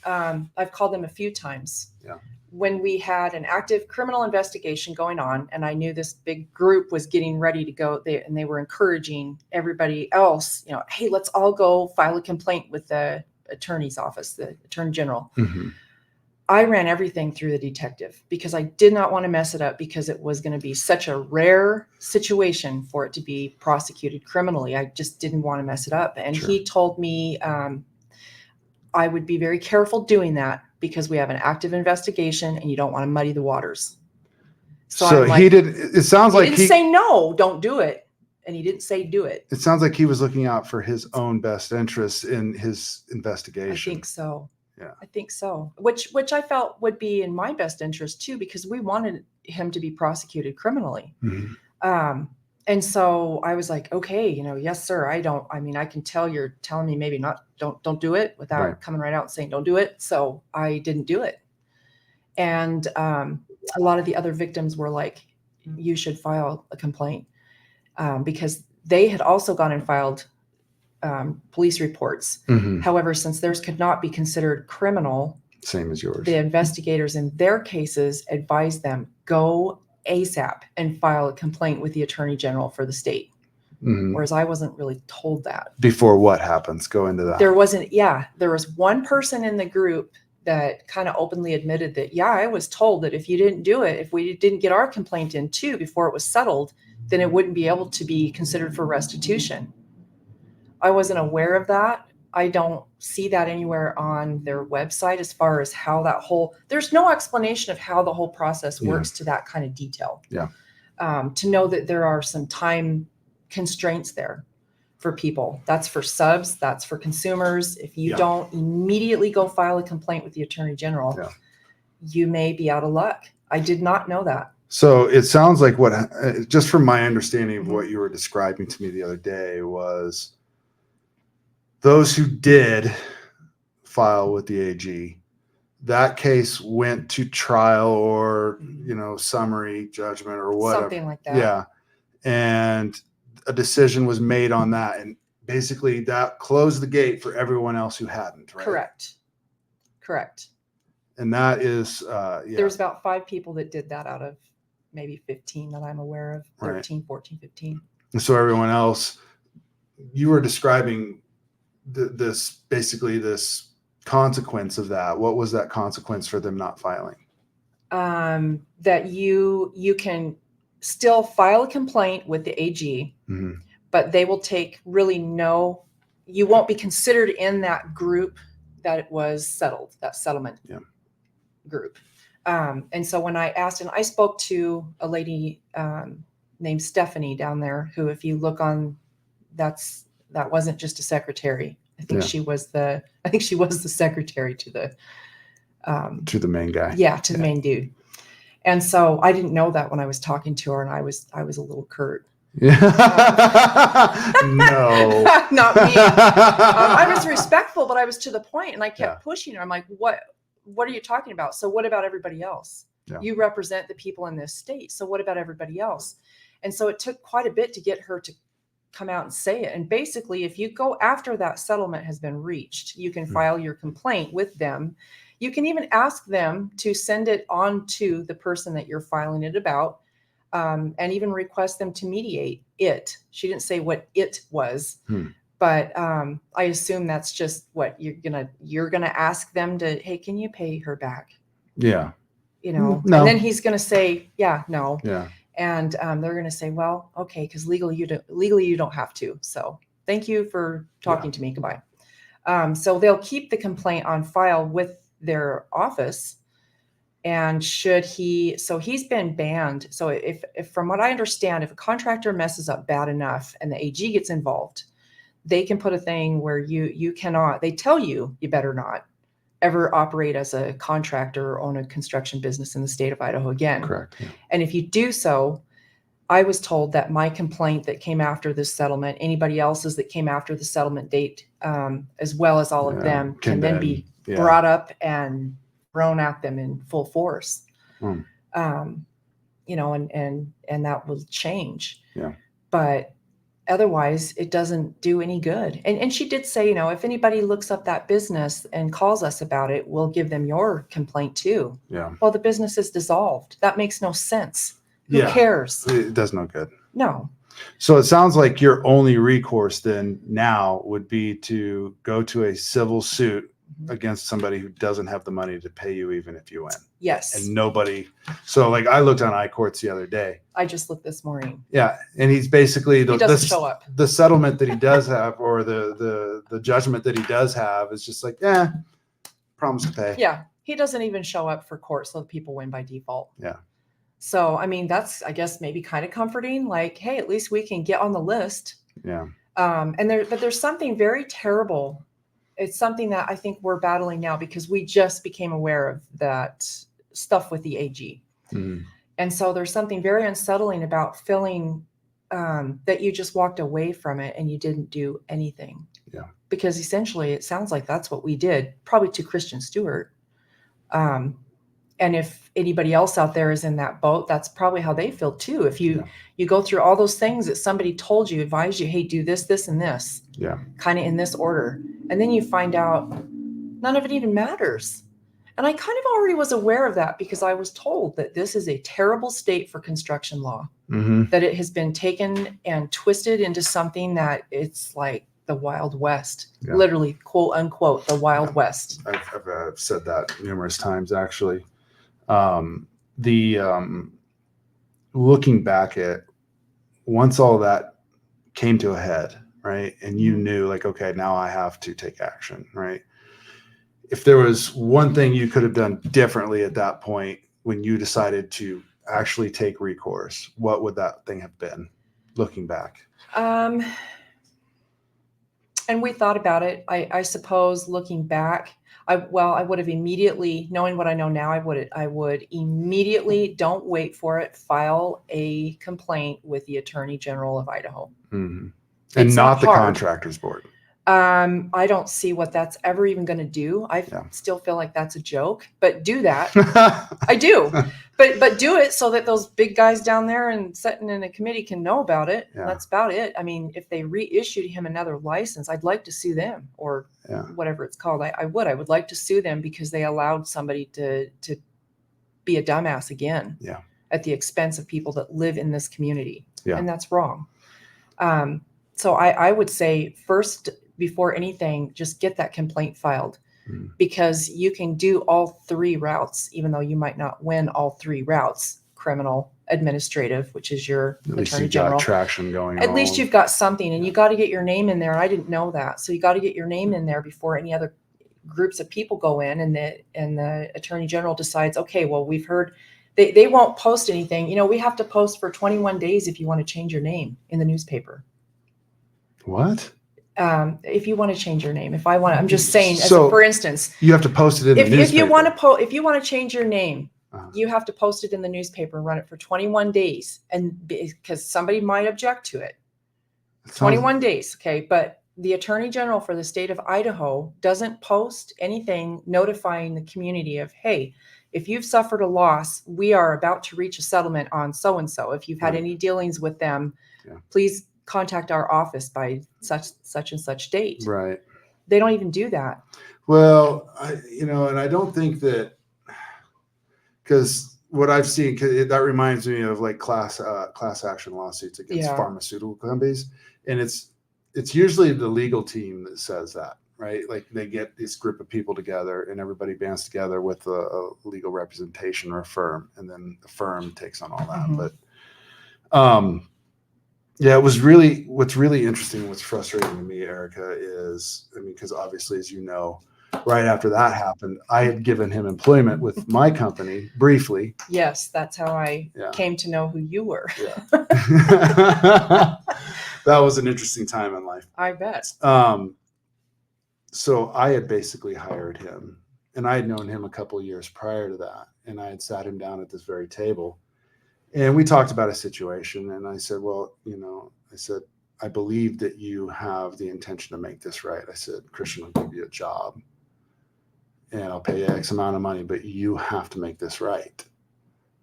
I've called them a few times. Yeah. When we had an active criminal investigation going on, and I knew this big group was getting ready to go, and they were encouraging everybody else, hey, let's all go file a complaint with the attorney's office, the Attorney General. I ran everything through the detective, because I did not want to mess it up, because it was going to be such a rare situation for it to be prosecuted criminally. I just didn't want to mess it up. And Sure. he told me I would be very careful doing that, because we have an active investigation and you don't want to muddy the waters. So I'm like, it sounds like he didn't say no, don't do it. And he didn't say do it. It sounds like he was looking out for his own best interests in his investigation. I think so. Yeah. I think so. Which I felt would be in my best interest too, because we wanted him to be prosecuted criminally. And so I was like, okay, yes, sir. I can tell you're telling me maybe not, don't do it, without coming right out and saying, don't do it. So I didn't do it. And a lot of the other victims were like, you should file a complaint, because they had also gone and filed police reports. However, since theirs could not be considered criminal, same as yours, the investigators in their cases advised them, go ASAP and file a complaint with the Attorney General for the state. Whereas I wasn't really told that. Before what happens? Go into that. There was one person in the group that kind of openly admitted that, I was told that if you didn't do it, if we didn't get our complaint in too before it was settled, then it wouldn't be able to be considered for restitution. I wasn't aware of that. I don't see that anywhere on their website as far as how there's no explanation of how the whole process works to that kind of detail. Yeah. To know that there are some time constraints there for people. That's for subs. That's for consumers. If you don't immediately go file a complaint with the Attorney General, you may be out of luck. I did not know that. So it sounds like just from my understanding of what you were describing to me the other day, was those who did file with the AG, that case went to trial or, summary judgment or whatever. Something like that. Yeah. And a decision was made on that. And basically that closed the gate for everyone else who hadn't, right? Correct. And that is, There's about 5 people that did that out of maybe 15 that I'm aware of, 13, 14, 15. And so everyone else, you were describing this consequence of that. What was that consequence for them not filing? That you can still file a complaint with the AG, but they will take you won't be considered in that group that it was settled, that settlement group. And so when I asked, and I spoke to a lady named Stephanie down there, who, if you look on, that wasn't just a secretary. I think she was the secretary to the main guy. Yeah, to the main dude. And so I didn't know that when I was talking to her, and I was a little curt. Yeah. No, not me. I was respectful, but I was to the point, and I kept pushing her. I'm like, what are you talking about? So what about everybody else? You represent the people in this state. So what about everybody else? And so it took quite a bit to get her to come out and say it. And basically, if you go after that settlement has been reached, you can file your complaint with them. You can even ask them to send it on to the person that you're filing it about, and even request them to mediate it. She didn't say what it was, but I assume that's just what you're gonna ask them to. Hey, can you pay her back? Yeah. No. And then he's gonna say, yeah, no. Yeah. And they're gonna say, well, okay, because legally you don't have to. So thank you for talking to me. Goodbye. So they'll keep the complaint on file with their office. And he's been banned. So if from what I understand, if a contractor messes up bad enough and the AG gets involved, they can put a thing where you cannot, they tell you better not ever operate as a contractor or own a construction business in the state of Idaho again. Correct. Yeah. And if you do so, I was told that my complaint that came after this settlement, anybody else's that came after the settlement date, as well as all of them, can then be brought up and thrown at them in full force. And that will change. Yeah. But otherwise it doesn't do any good. And she did say, if anybody looks up that business and calls us about it, we'll give them your complaint too. Yeah. Well, the business is dissolved. That makes no sense. Who cares? It does no good. No. So it sounds like your only recourse then now would be to go to a civil suit against somebody who doesn't have the money to pay you even if you win. Yes. And nobody. So like I looked on iCourts the other day. I just looked this morning. Yeah. And he's basically he doesn't show up. The settlement that he does have, or the judgment that he does have, is just like, promise to pay. Yeah. He doesn't even show up for court, so the people win by default. Yeah. So, I mean, that's, I guess, maybe kind of comforting. Like, hey, at least we can get on the list. Yeah. But there's something very terrible. It's something that I think we're battling now because we just became aware of that stuff with the AG. Mm-hmm. And so there's something very unsettling about feeling that you just walked away from it and you didn't do anything. Yeah. Because essentially it sounds like that's what we did, probably to Christian Stewart. And if anybody else out there is in that boat, that's probably how they feel too. If you go through all those things that somebody told you, advised you, hey, do this, this, and this, kind of in this order. And then you find out none of it even matters. And I kind of already was aware of that because I was told that this is a terrible state for construction law, that it has been taken and twisted into something that it's like the Wild West, literally, quote unquote, the Wild West. I've said that numerous times, actually. Looking back at once all that came to a head, right? And you knew like, okay, now I have to take action, right? If there was one thing you could have done differently at that point when you decided to actually take recourse, what would that thing have been looking back? And we thought about it. I suppose looking back, I would have immediately, knowing what I know now, I would immediately, don't wait for it, file a complaint with the Attorney General of Idaho. Mm-hmm. And not the Contractors Board. I don't see what that's ever even going to do. I still feel like that's a joke, but do that. I do, but do it so that those big guys down there and sitting in a committee can know about it. Yeah. That's about it. I mean, if they reissued him another license, I'd like to sue them or whatever it's called. I would like to sue them because they allowed somebody to be a dumbass again at the expense of people that live in this community. Yeah. And that's wrong. So I would say first, before anything, just get that complaint filed because you can do all three routes, even though you might not win all three routes: criminal, administrative, which is your attorney general. Got traction going. At least you've got something, and you got to get your name in there. I didn't know that, so you got to get your name in there before any other groups of people go in, and the attorney general decides, okay, well, we've heard. They won't post anything. We have to post for 21 days if you want to change your name in the newspaper. What? If you want to change your name, if I want, I'm just saying, for instance, you have to post it in the newspaper. If you want to change your name, you have to post it in the newspaper and run it for 21 days. And because somebody might object to it, 21 days. Okay. But the Attorney General for the state of Idaho doesn't post anything notifying the community of, hey, if you've suffered a loss, we are about to reach a settlement on so-and-so. If you've had Right. any dealings with them, Yeah. please contact our office by such and such date. Right. They don't even do that. Well, and I don't think that, because what I've seen, that reminds me of like class action lawsuits against pharmaceutical companies, and it's usually the legal team that says that, right? Like they get this group of people together, and everybody bands together with a legal representation or a firm, and then the firm takes on all that. Mhm. But yeah, what's really interesting, what's frustrating to me, Erica, is, I mean, because obviously, as you know, right after that happened, I had given him employment with my company briefly. Yes, that's how I Yeah. came to know who you were. Yeah. That was an interesting time in life. I bet. So I had basically hired him, and I had known him a couple of years prior to that, and I had sat him down at this very table, and we talked about a situation, and I said, well, I believe that you have the intention to make this right. I said, Christian will give you a job, and I'll pay you X amount of money, but you have to make this right.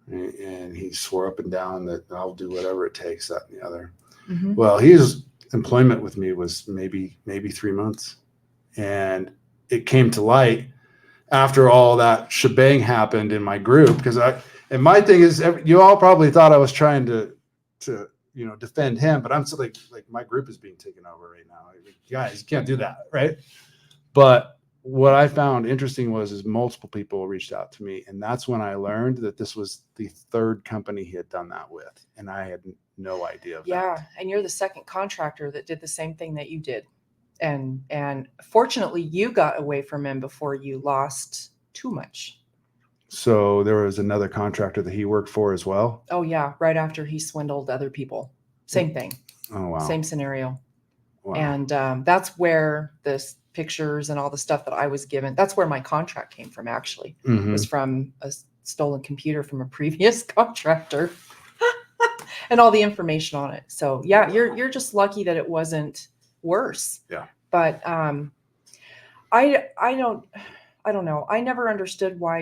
And he swore up and down that I'll do whatever it takes, that and the other. Mm-hmm. Well, his employment with me was maybe 3 months. And it came to light after all that shebang happened in my group. And my thing is, you all probably thought I was trying to defend him, but I'm still like my group is being taken over right now. Like, guys, you can't do that, right? But what I found interesting is multiple people reached out to me, and that's when I learned that this was the third company he had done that with, and I had no idea of that. And you're the second contractor that did the same thing that you did, and fortunately, you got away from him before you lost too much. So there was another contractor that he worked for as well. Oh yeah, right after he swindled other people, same thing. Oh wow, same scenario. Wow. And that's where this pictures and all the stuff that I was given, that's where my contract came from, actually. Mm-hmm. Was from a stolen computer from a previous contractor and all the information on it. So yeah, you're just lucky that it wasn't worse. Yeah. But I don't know. I never understood why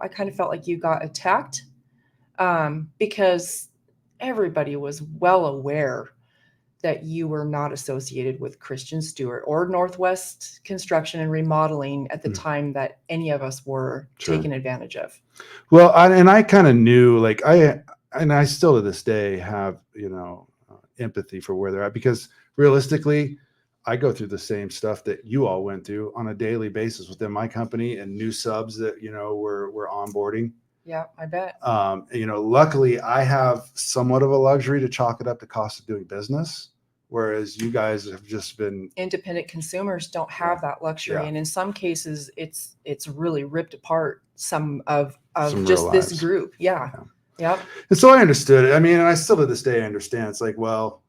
I kind of felt like you got attacked because everybody was well aware that you were not associated with Christian Stewart or Northwest Construction and Remodeling at the time that any of us were taken advantage of. Well, I kind of knew, like, I still to this day have, empathy for where they're at, because realistically, I go through the same stuff that you all went through on a daily basis within my company, and new subs that, we're onboarding. Yeah, I bet. Luckily I have somewhat of a luxury to chalk it up to cost of doing business, whereas you guys have just been independent consumers don't have that luxury. And in some cases it's really ripped apart some of just this lives. group. Yeah. Yep. And so I understood it. I mean, and I still to this day understand. It's like, well,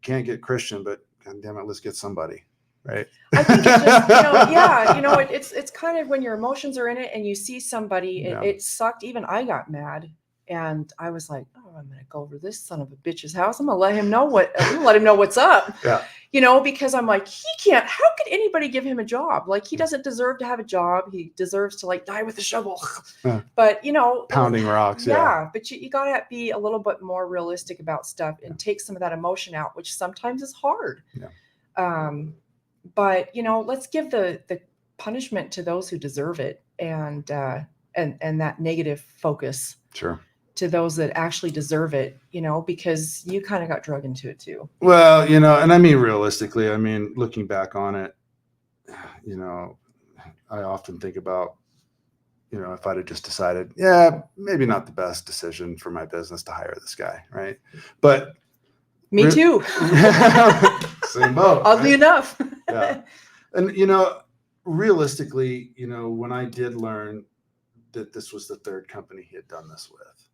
can't get Christian, but God damn it, let's get somebody. Right. I think it's just, it's kind of when your emotions are in it and you see somebody, it sucked. Even I got mad, and I was like, oh, I'm going to go over this son of a bitch's house. I'm going to let him know what's up. Yeah. Because I'm like, how could anybody give him a job? Like, he doesn't deserve to have a job. He deserves to die with a shovel. But, pounding rocks. Yeah. But you got to be a little bit more realistic about stuff and take some of that emotion out, which sometimes is hard. Yeah. But let's give the punishment to those who deserve it, and that negative focus to those that actually deserve it, because you kind of got drug into it too. Well, and I mean, realistically, looking back on it, I often think about, if I'd have just decided, maybe not the best decision for my business to hire this guy, right? But me too. Same boat. Oddly enough. Yeah. And, realistically, when I did learn that this was the third company he had done this with,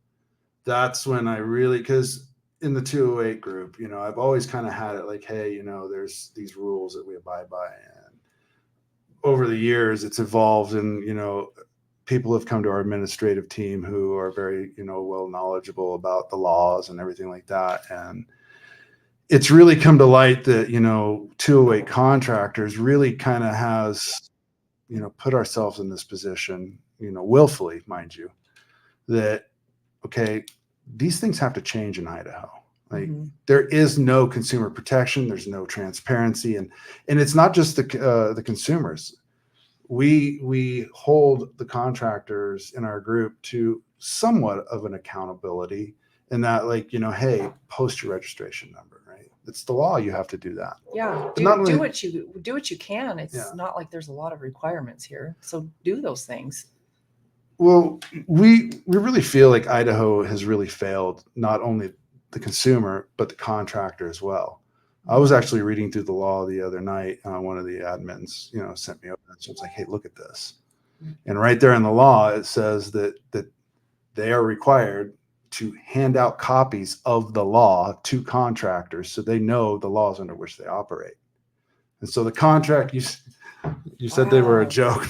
that's when I really, because in the 208 group, I've always kind of had it like, hey, there's these rules that we abide by. And over the years, it's evolved, and, people have come to our administrative team who are very, well knowledgeable about the laws and everything like that. And it's really come to light that, 208 contractors really kind of has, put ourselves in this position, willfully, mind you, that, okay, these things have to change in Idaho. Like Mm-hmm. there is no consumer protection. There's no transparency. And it's not just the consumers. We hold the contractors in our group to somewhat of an accountability in that, like, hey, post your registration number, right? It's the law. You have to do that. Yeah. But not only- Do what you can. It's Yeah. not like there's a lot of requirements here. So do those things. Well, we really feel like Idaho has really failed, not only the consumer, but the contractor as well. I was actually reading through the law the other night. One of the admins, sent me over. So it's like, hey, look at this. And right there in the law, it says that they are required to hand out copies of the law to contractors so they know the laws under which they operate. And so the contract, you said they were a Wow. joke.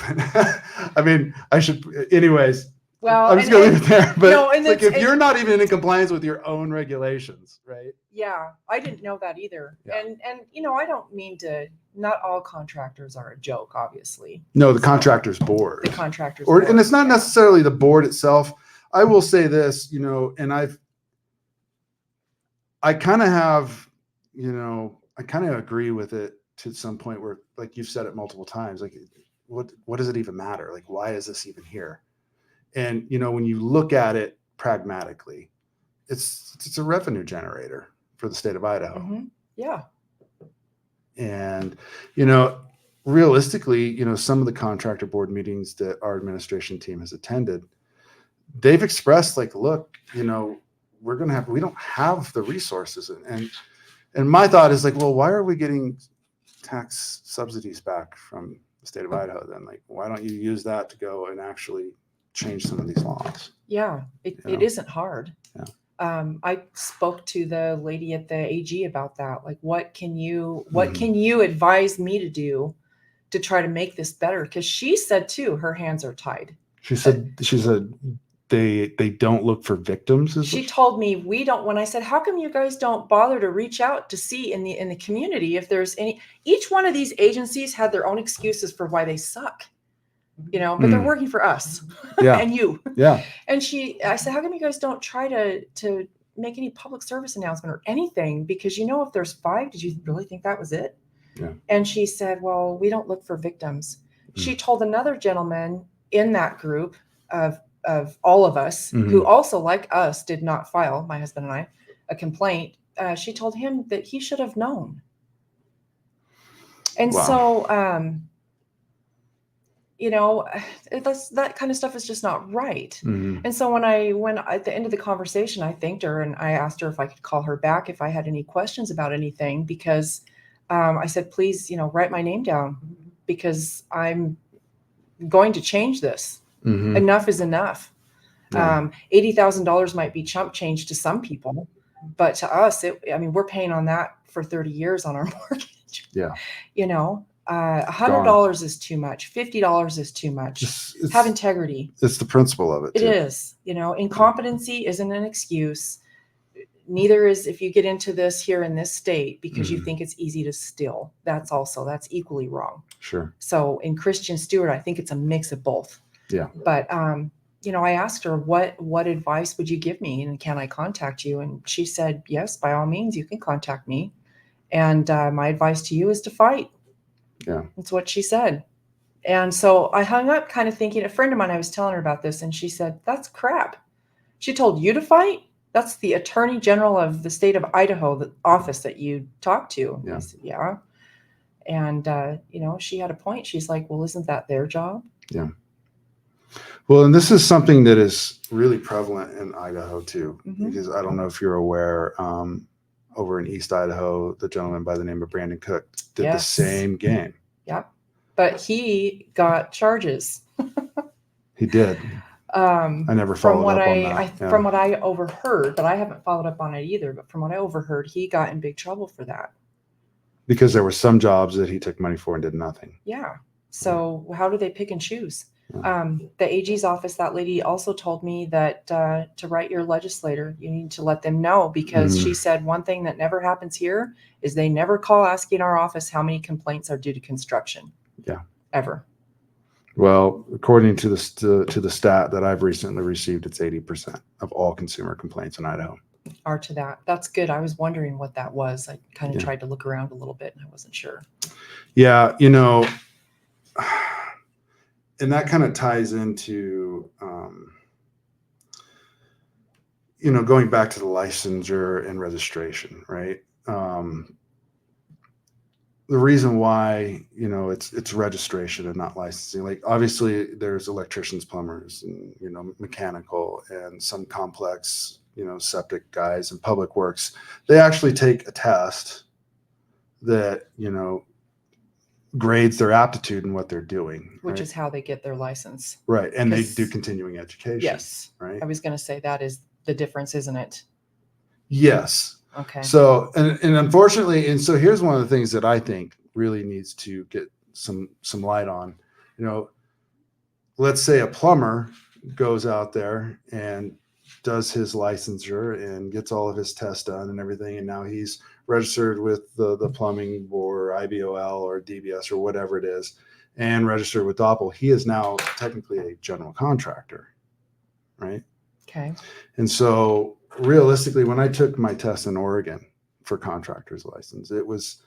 I mean, I should, anyways. Well, I'm just going to leave it there. But no, and like, if it's- you're not even in compliance with your own regulations, right? Yeah, I didn't know that either. Yeah. And I don't mean to, not all contractors are a joke, obviously. No, the contractor's board. The contractors And board, it's not yeah. necessarily the board itself. I will say this, and I kind of have, I kind of agree with it to some point where, like you've said it multiple times, like what does it even matter? Like, why is this even here? And, when you look at it pragmatically, it's a revenue generator for the state of Idaho. Mm-hmm. Yeah. And, realistically, some of the contractor board meetings that our administration team has attended, they've expressed like, look, we don't have the resources. And my thought is like, well, why are we getting tax subsidies back from the state of Idaho then? Like, why don't you use that to go and actually change some of these laws? Yeah. It isn't hard. Yeah. I spoke to the lady at the AG about that. Like, what can you advise me to do to try to make this better? Because she said too, her hands are tied. She said they don't look for victims. She told me we don't. When I said, how come you guys don't bother to reach out to see in the community if there's any? Each one of these agencies had their own excuses for why they suck. But they're working for us. Yeah. And you. Yeah. And I said, how come you guys don't try to make any public service announcement or anything? Because if there's 5, did you really think that was it? Yeah. And she said, well, we don't look for victims. She told another gentleman in that group of all of us who also, like us, did not file, my husband and I, a complaint. She told him that he should have known. And so, that kind of stuff is just not right. Mm-hmm. And so when at the end of the conversation, I thanked her and I asked her if I could call her back if I had any questions about anything, because I said, please, write my name down because I'm going to change this. Mm-hmm. Enough is enough. Yeah. $80,000 might be chump change to some people, but to us, we're paying on that for 30 years on our mortgage. Yeah. $100 is too much. $50 is too much. Have integrity. It's the principle of it. It is. Incompetency isn't an excuse. Neither is if you get into this here in this state because you think it's easy to steal. That's equally wrong. Sure. So in Christian Stewart, I think it's a mix of both. Yeah. But I asked her, what advice would you give me, and can I contact you? And she said, yes, by all means, you can contact me. And my advice to you is to fight. Yeah. That's what she said. And so I hung up kind of thinking, a friend of mine, I was telling her about this, and she said, that's crap. She told you to fight? That's the Attorney General of the state of Idaho, the office that you talked to. Yeah. I said, yeah. And, she had a point. She's like, well, isn't that their job? Yeah. Well, and this is something that is really prevalent in Idaho too, because I don't know if you're aware, over in East Idaho, the gentleman by the name of Brandon Cook did the same game. Yep. But he got charges. He did. I never followed up on that. From what I overheard, but I haven't followed up on it either, but from what I overheard, he got in big trouble for that. Because there were some jobs that he took money for and did nothing. Yeah. So how do they pick and choose? The AG's office, that lady also told me that to write your legislator, you need to let them know, because she said one thing that never happens here is they never call asking our office how many complaints are due to construction. Yeah. Ever. Well, according to the stat that I've recently received, it's 80% of all consumer complaints in Idaho. Are to that. That's good. I was wondering what that was. I kind of Yeah. tried to look around a little bit and I wasn't sure. Yeah, and that kind of ties into, going back to the licensure and registration, right? The reason why, it's registration and not licensing, like obviously there's electricians, plumbers, and, mechanical and some complex, septic guys and public works. They actually take a test that, grades their aptitude in what they're doing. Which right? is how they get their license. Right. And they 'Cause- do continuing education. Yes. Right. I was going to say that is the difference, isn't it? Yes. Okay. So, and unfortunately, and so here's one of the things that I think really needs to get some light on. Let's say a plumber goes out there and does his licensure and gets all of his tests done and everything, and now he's registered with the plumbing or IBOL or DBS or whatever it is, and registered with Doppel. He is now technically a general contractor, right? Okay. And so realistically, when I took my test in Oregon for contractor's license, it was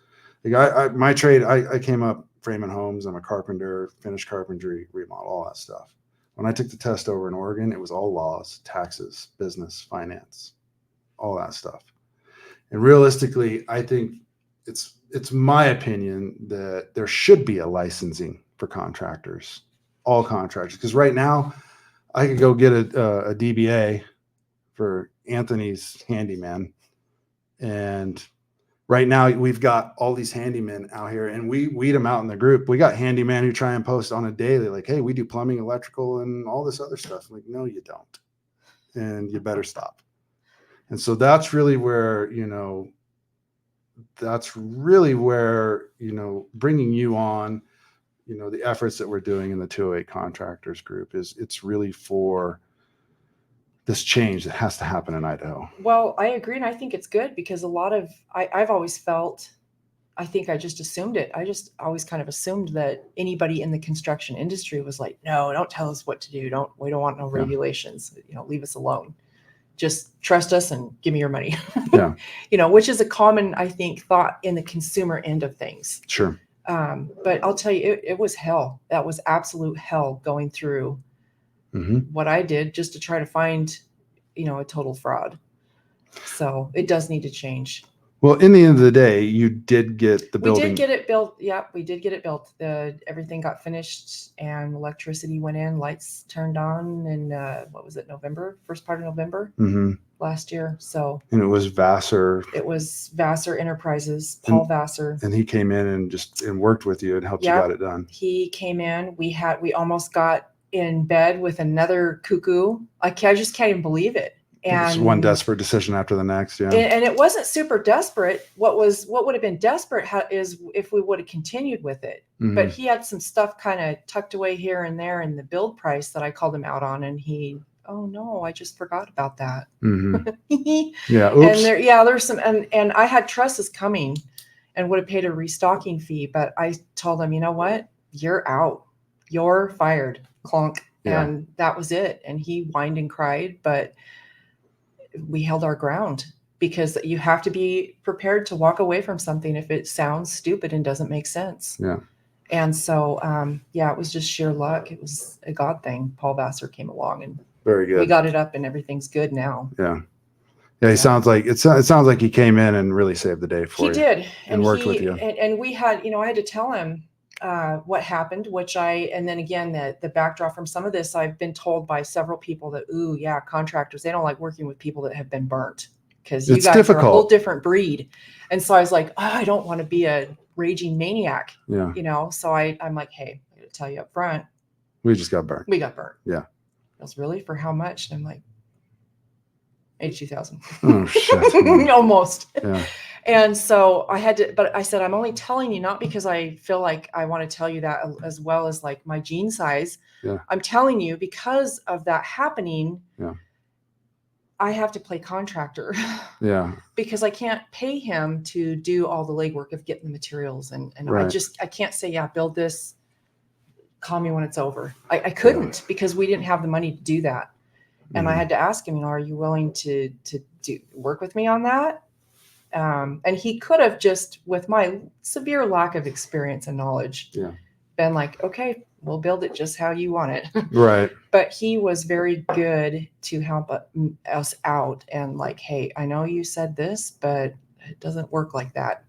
like my trade, I came up framing homes. I'm a carpenter, finished carpentry, remodel, all that stuff. When I took the test over in Oregon, it was all laws, taxes, business, finance, all that stuff. And realistically, I think it's my opinion that there should be a licensing for contractors, all contractors. Because right now, I could go get a DBA for Anthony's handyman. And right now we've got all these handymen out here and we weed them out in the group. We got handyman who try and post on a daily, like, hey, we do plumbing, electrical, and all this other stuff. I'm like, no, you don't. And you better stop. And so that's really where, bringing you on, the efforts that we're doing in the 208 contractors group it's really for this change that has to happen in Idaho. Well, I agree. And I think it's good because I've always felt, I think I just assumed it. I just always kind of assumed that anybody in the construction industry was like, no, don't tell us what to do. We don't want no regulations, leave us alone. Just trust us and give me your money. Yeah. Which is a common, I think, thought in the consumer end of things. Sure. But I'll tell you, it was hell. That was absolute hell going through what I did just to try to find, a total fraud. So it does need to change. Well, in the end of the day, you did get the building. We did get it built. Yeah, we did get it built. Everything got finished and electricity went in, lights turned on in, what was it, November? First part of November last year. So. And it was Vassar. It was Vassar Enterprises, Paul Vassar. And he came in and worked with you and helped you got it done. He came in. We almost got in bed with another cuckoo. I just can't even believe it. And it's one desperate decision after the next. Yeah. And it wasn't super desperate. What would have been desperate is if we would have continued with it. But he had some stuff kind of tucked away here and there in the build price that I called him out on. And oh no, I just forgot about that. Yeah. Oops. And there's some, and I had trusses coming and would have paid a restocking fee. But I told him, you know what? You're out. You're fired. Clunk. Yeah. And that was it. And he whined and cried, but we held our ground because you have to be prepared to walk away from something if it sounds stupid and doesn't make sense. Yeah. And so, it was just sheer luck. It was a God thing. Paul Vassar came along and very good. We got it up and everything's good now. Yeah. Yeah. He sounds like it sounds like he came in and really saved the day for you. He did. And worked with you. And we had, I had to tell him what happened, and then again, the backdrop from some of this, I've been told by several people that, contractors, they don't like working with people that have been burnt because you guys are a whole different breed. And so I was like, I don't want to be a raging maniac, so I'm like, hey, I got to tell you up front. We just got burnt. We got burnt. Yeah. That's really for how much? And I'm like, 82,000. Oh shit. Almost. Yeah. And so I had to, but I said, I'm only telling you, not because I feel like I want to tell you that as well as like my gene size. Yeah. I'm telling you because of that happening. Yeah. I have to play contractor. Yeah. Because I can't pay him to do all the legwork of getting the materials. And right. I can't say, build this call me when it's over. I couldn't because we didn't have the money to do that. And I had to ask him, are you willing to work with me on that? And he could have just, with my severe lack of experience and knowledge, been like, okay, we'll build it just how you want it. Right. But he was very good to help us out and like, hey, I know you said this, but it doesn't work like that.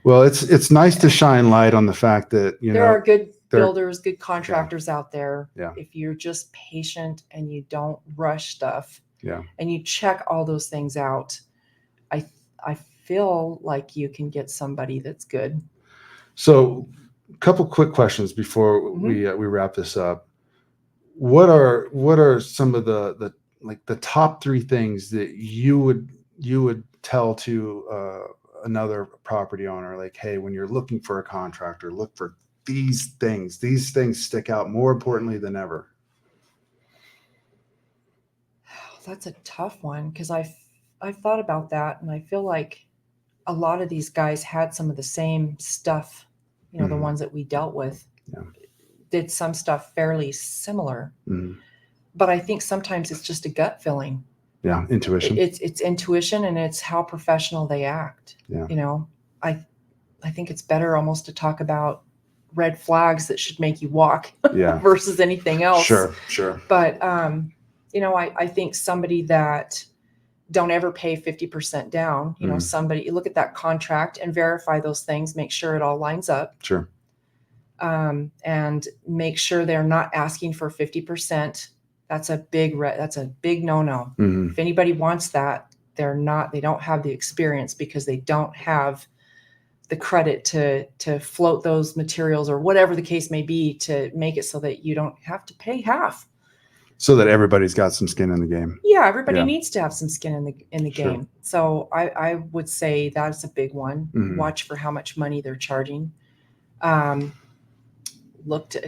Well, it's nice to shine light on the fact that, there are good builders, good contractors out there. Yeah. If you're just patient and you don't rush stuff, yeah, and you check all those things out, I feel like you can get somebody that's good. So, a couple quick questions before we wrap this up. What are some of the top 3 things that you would tell to another property owner, like, hey, when you're looking for a contractor, look for these things. These things stick out more importantly than ever. That's a tough one because I've thought about that, and I feel like a lot of these guys had some of the same stuff, the ones that we dealt with did some stuff fairly similar. But I think sometimes it's just a gut feeling. Yeah, intuition. It's intuition, and it's how professional they act. Yeah. I think it's better almost to talk about red flags that should make you walk versus anything else. Sure. But I think somebody that don't ever pay 50% down, somebody, you look at that contract and verify those things, make sure it all lines up. Sure. And make sure they're not asking for 50%. That's a big no-no. If anybody wants that, they don't have the experience because they don't have the credit to float those materials or whatever the case may be to make it so that you don't have to pay half. So that everybody's got some skin in the game. Yeah, everybody needs to have some skin in the Sure. game. So I would say that's a big one. Watch for how much money they're charging. It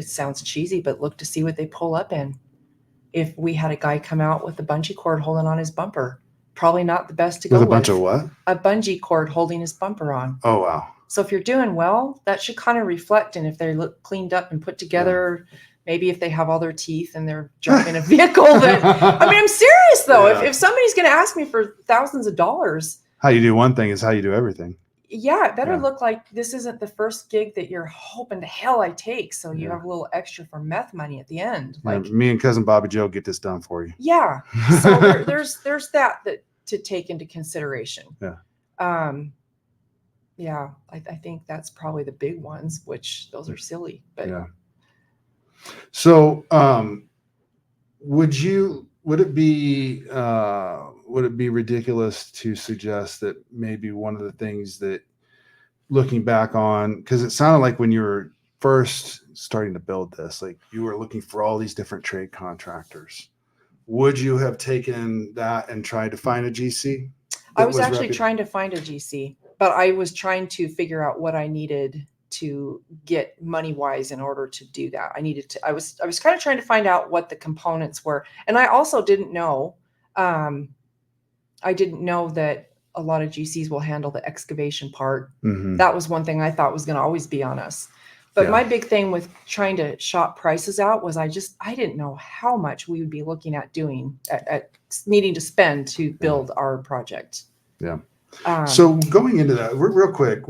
sounds cheesy, but look to see what they pull up in. If we had a guy come out with a bungee cord holding on his bumper, probably not the best to go with. With a bunch of what? A bungee cord holding his bumper on. Oh, wow. So if you're doing well, that should kind of reflect. And if they look cleaned up and put together, maybe if they have all their teeth and they're driving a vehicle that, I'm serious though. Yeah. If somebody's going to ask me for thousands of dollars. How you do one thing is how you do everything. Yeah, it better look like this isn't the first gig that you're hoping to hell I take. So you have a little extra for meth money at the end. Like me and cousin Bobby Joe get this done for you. Yeah. So there's that to take into consideration. Yeah. Yeah, I think that's probably the big ones, which those are silly. But yeah. So would it be ridiculous to suggest that maybe one of the things that, looking back on, because it sounded like when you were first starting to build this, like you were looking for all these different trade contractors, would you have taken that and tried to find a GC? I was actually trying to find a GC, but I was trying to figure out what I needed to get money wise in order to do that. I was kind of trying to find out what the components were. And I also didn't know, that a lot of GCs will handle the excavation part. That was one thing I thought was going to always be on us. But my big thing with trying to shop prices out was I didn't know how much we would be looking at doing at needing to spend to build our project. Yeah. So going into that, real quick,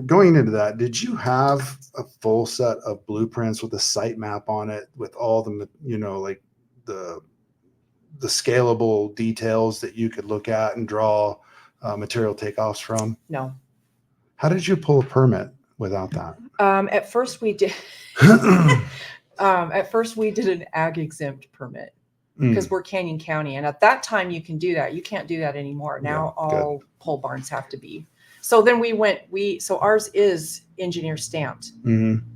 did you have a full set of blueprints with a site map on it with all the, like the scalable details that you could look at and draw material takeoffs from? No. How did you pull a permit without that? At first we did. At first we did an ag exempt permit because we're Canyon County, and at that time you can do that. You can't do that anymore. Now all pole barns have to be. So then so ours is engineer stamped.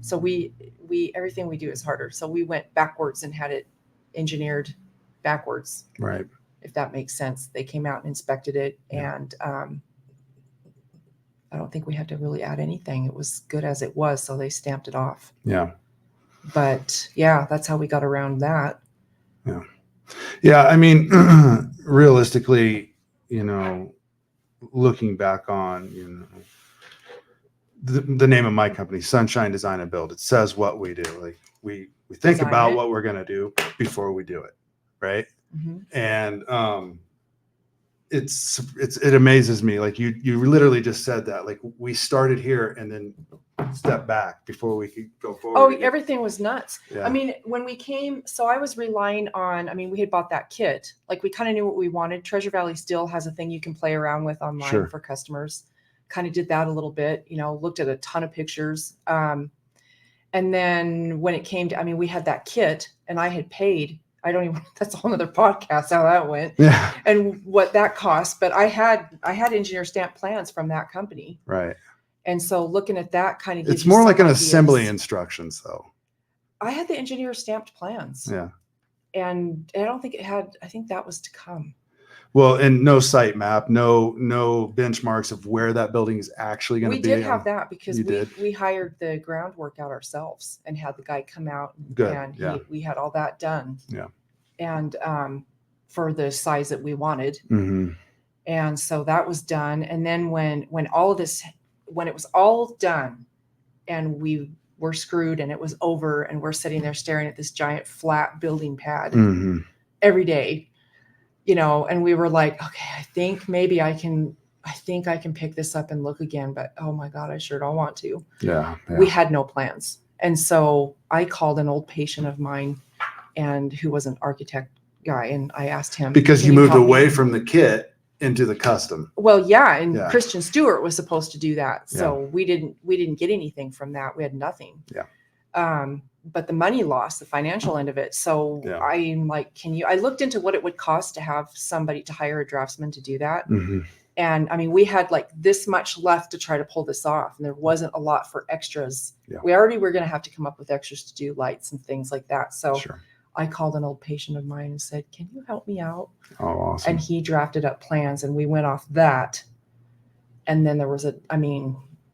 So we everything we do is harder. So we went backwards and had it engineered backwards. Right. If that makes sense. They came out and inspected it, and I don't think we had to really add anything. It was good as it was, so they stamped it off. Yeah. But yeah, that's how we got around that. Yeah. Yeah. I mean, realistically, looking back on, the name of my company, Sunshine Design and Build, it says what we do. Like we We think Design about it. what we're going to do before we do it. Right. Mhm. And, it amazes me. Like you literally just said that, like we started here and then step back before we could go forward. Oh, everything was nuts. Yeah. I mean, when we came, so I was relying on, I mean, we had bought that kit. Like we kind of knew what we wanted. Treasure Valley still has a thing you can play around with online Sure. for customers. Kind of did that a little bit, looked at a ton of pictures. And then when it came to, I mean, we had that kit and I had paid, that's a whole nother podcast how that went. Yeah. And what that cost. But I had engineer stamp plans from that company. Right. And so looking at that kind of gives It's you more some like an ideas. assembly instructions though. I had the engineer stamped plans. Yeah. And I don't think I think that was to come. Well, and no site map, no benchmarks of where that building is actually going to be. We did have that because You did? we hired the groundwork out ourselves and had the guy come out Good. and Yeah. we had all that done. Yeah. And for the size that we wanted. Mm-hmm. And so that was done. And then when all of this, when it was all done and we were screwed and it was over and we're sitting there staring at this giant flat building pad Mm-hmm. every day, and we were like, okay, I think I can pick this up and look again, but oh my God, I sure don't want to. Yeah. We had no plans. And so I called an old patient of mine and who was an architect guy. And I asked him, Because "Can you moved help me?" away from the kit into the custom. Well, yeah. And Yeah. Christian Stewart was supposed to do that. So we didn't get anything from that. We had nothing. Yeah. But the money loss, the financial end of it. So Yeah. I'm like, I looked into what it would cost to have somebody to hire a draftsman to do that. Mm-hmm. And I mean, we had like this much left to try to pull this off. And there wasn't a lot for extras. Yeah. We already were going to have to come up with extras to do lights and things like that. So Sure. I called an old patient of mine and said, can you help me out? Oh, awesome. And he drafted up plans and we went off that. And then there was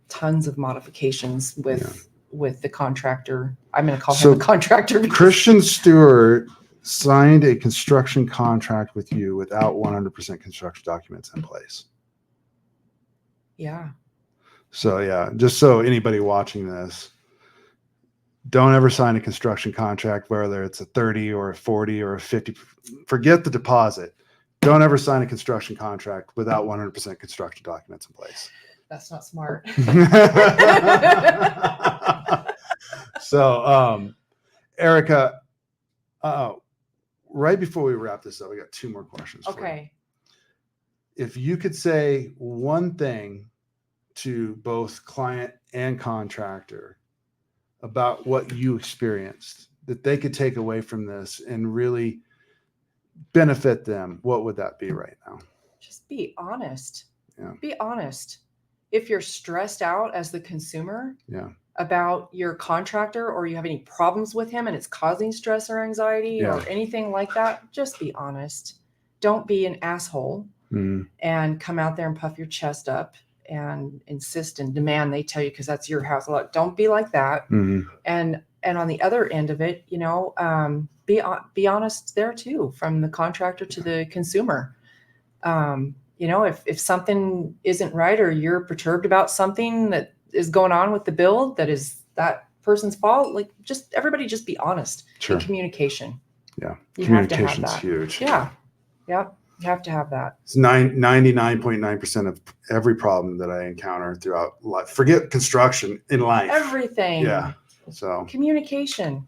tons of modifications with the contractor. I'm going to call him a contractor. Christian Stewart signed a construction contract with you without 100% construction documents in place. Yeah. So yeah, just so anybody watching this, don't ever sign a construction contract, whether it's a 30 or a 40 or a 50, forget the deposit. Don't ever sign a construction contract without 100% construction documents in place. That's not smart. So, Erica, right before we wrap this up, we got two more questions. Okay. If you could say one thing to both client and contractor about what you experienced that they could take away from this and really benefit them, what would that be right now? Just be honest. Yeah. Be honest. If you're stressed out as the consumer about your contractor or you have any problems with him and it's causing stress or anxiety or anything like that, just be honest. Don't be an asshole and come out there and puff your chest up and insist and demand they tell you because that's your house. Look, don't be like that. And on the other end of it, be honest there too, from the contractor to the consumer. If something isn't right or you're perturbed about something that is going on with the build that is that person's fault, like everybody just be honest. Sure. And communication. Yeah. You have to have Communication's that. huge. Yeah. Yep. You have to have that. It's 99.9% of every problem that I encounter throughout life. Forget construction, in life. Everything. Yeah. So communication.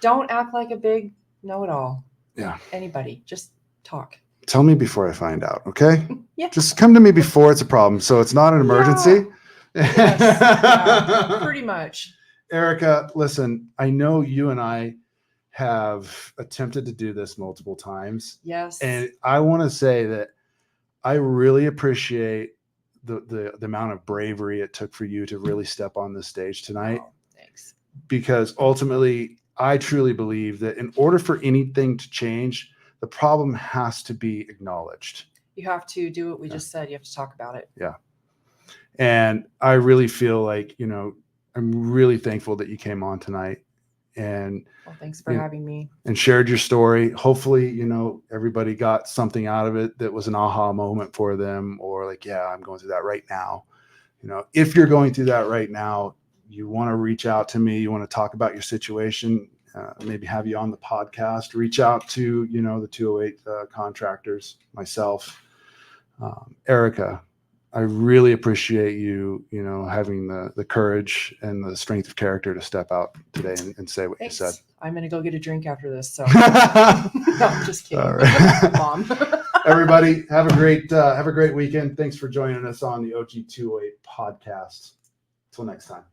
Don't act like a big know-it-all. Yeah. Anybody. Just talk. Tell me before I find out, okay? Yeah. Just come to me before it's a problem. So it's not an emergency. Yes. Yeah, pretty much. Erica, listen, I know you and I have attempted to do this multiple times. Yes. And I want to say that I really appreciate the amount of bravery it took for you to really step on this stage tonight. Oh, thanks. Because ultimately, I truly believe that in order for anything to change, the problem has to be acknowledged. You have to do what we just said. You have to talk about it. Yeah. And I really feel like, I'm really thankful that you came on tonight and thanks for having me and shared your story. Hopefully, everybody got something out of it that was an aha moment for them, or like, yeah, I'm going through that right now. If you're going through that right now, you want to reach out to me, you want to talk about your situation, maybe have you on the podcast. Reach out to, the 208 contractors, myself, Erica. I really appreciate you, having the courage and the strength of character to step out today and say what Thanks. you said. I'm going to go get a drink after this. So no, I'm just kidding. All right. Mom. Everybody, have a great weekend. Thanks for joining us on the OG208 podcast. Until next time.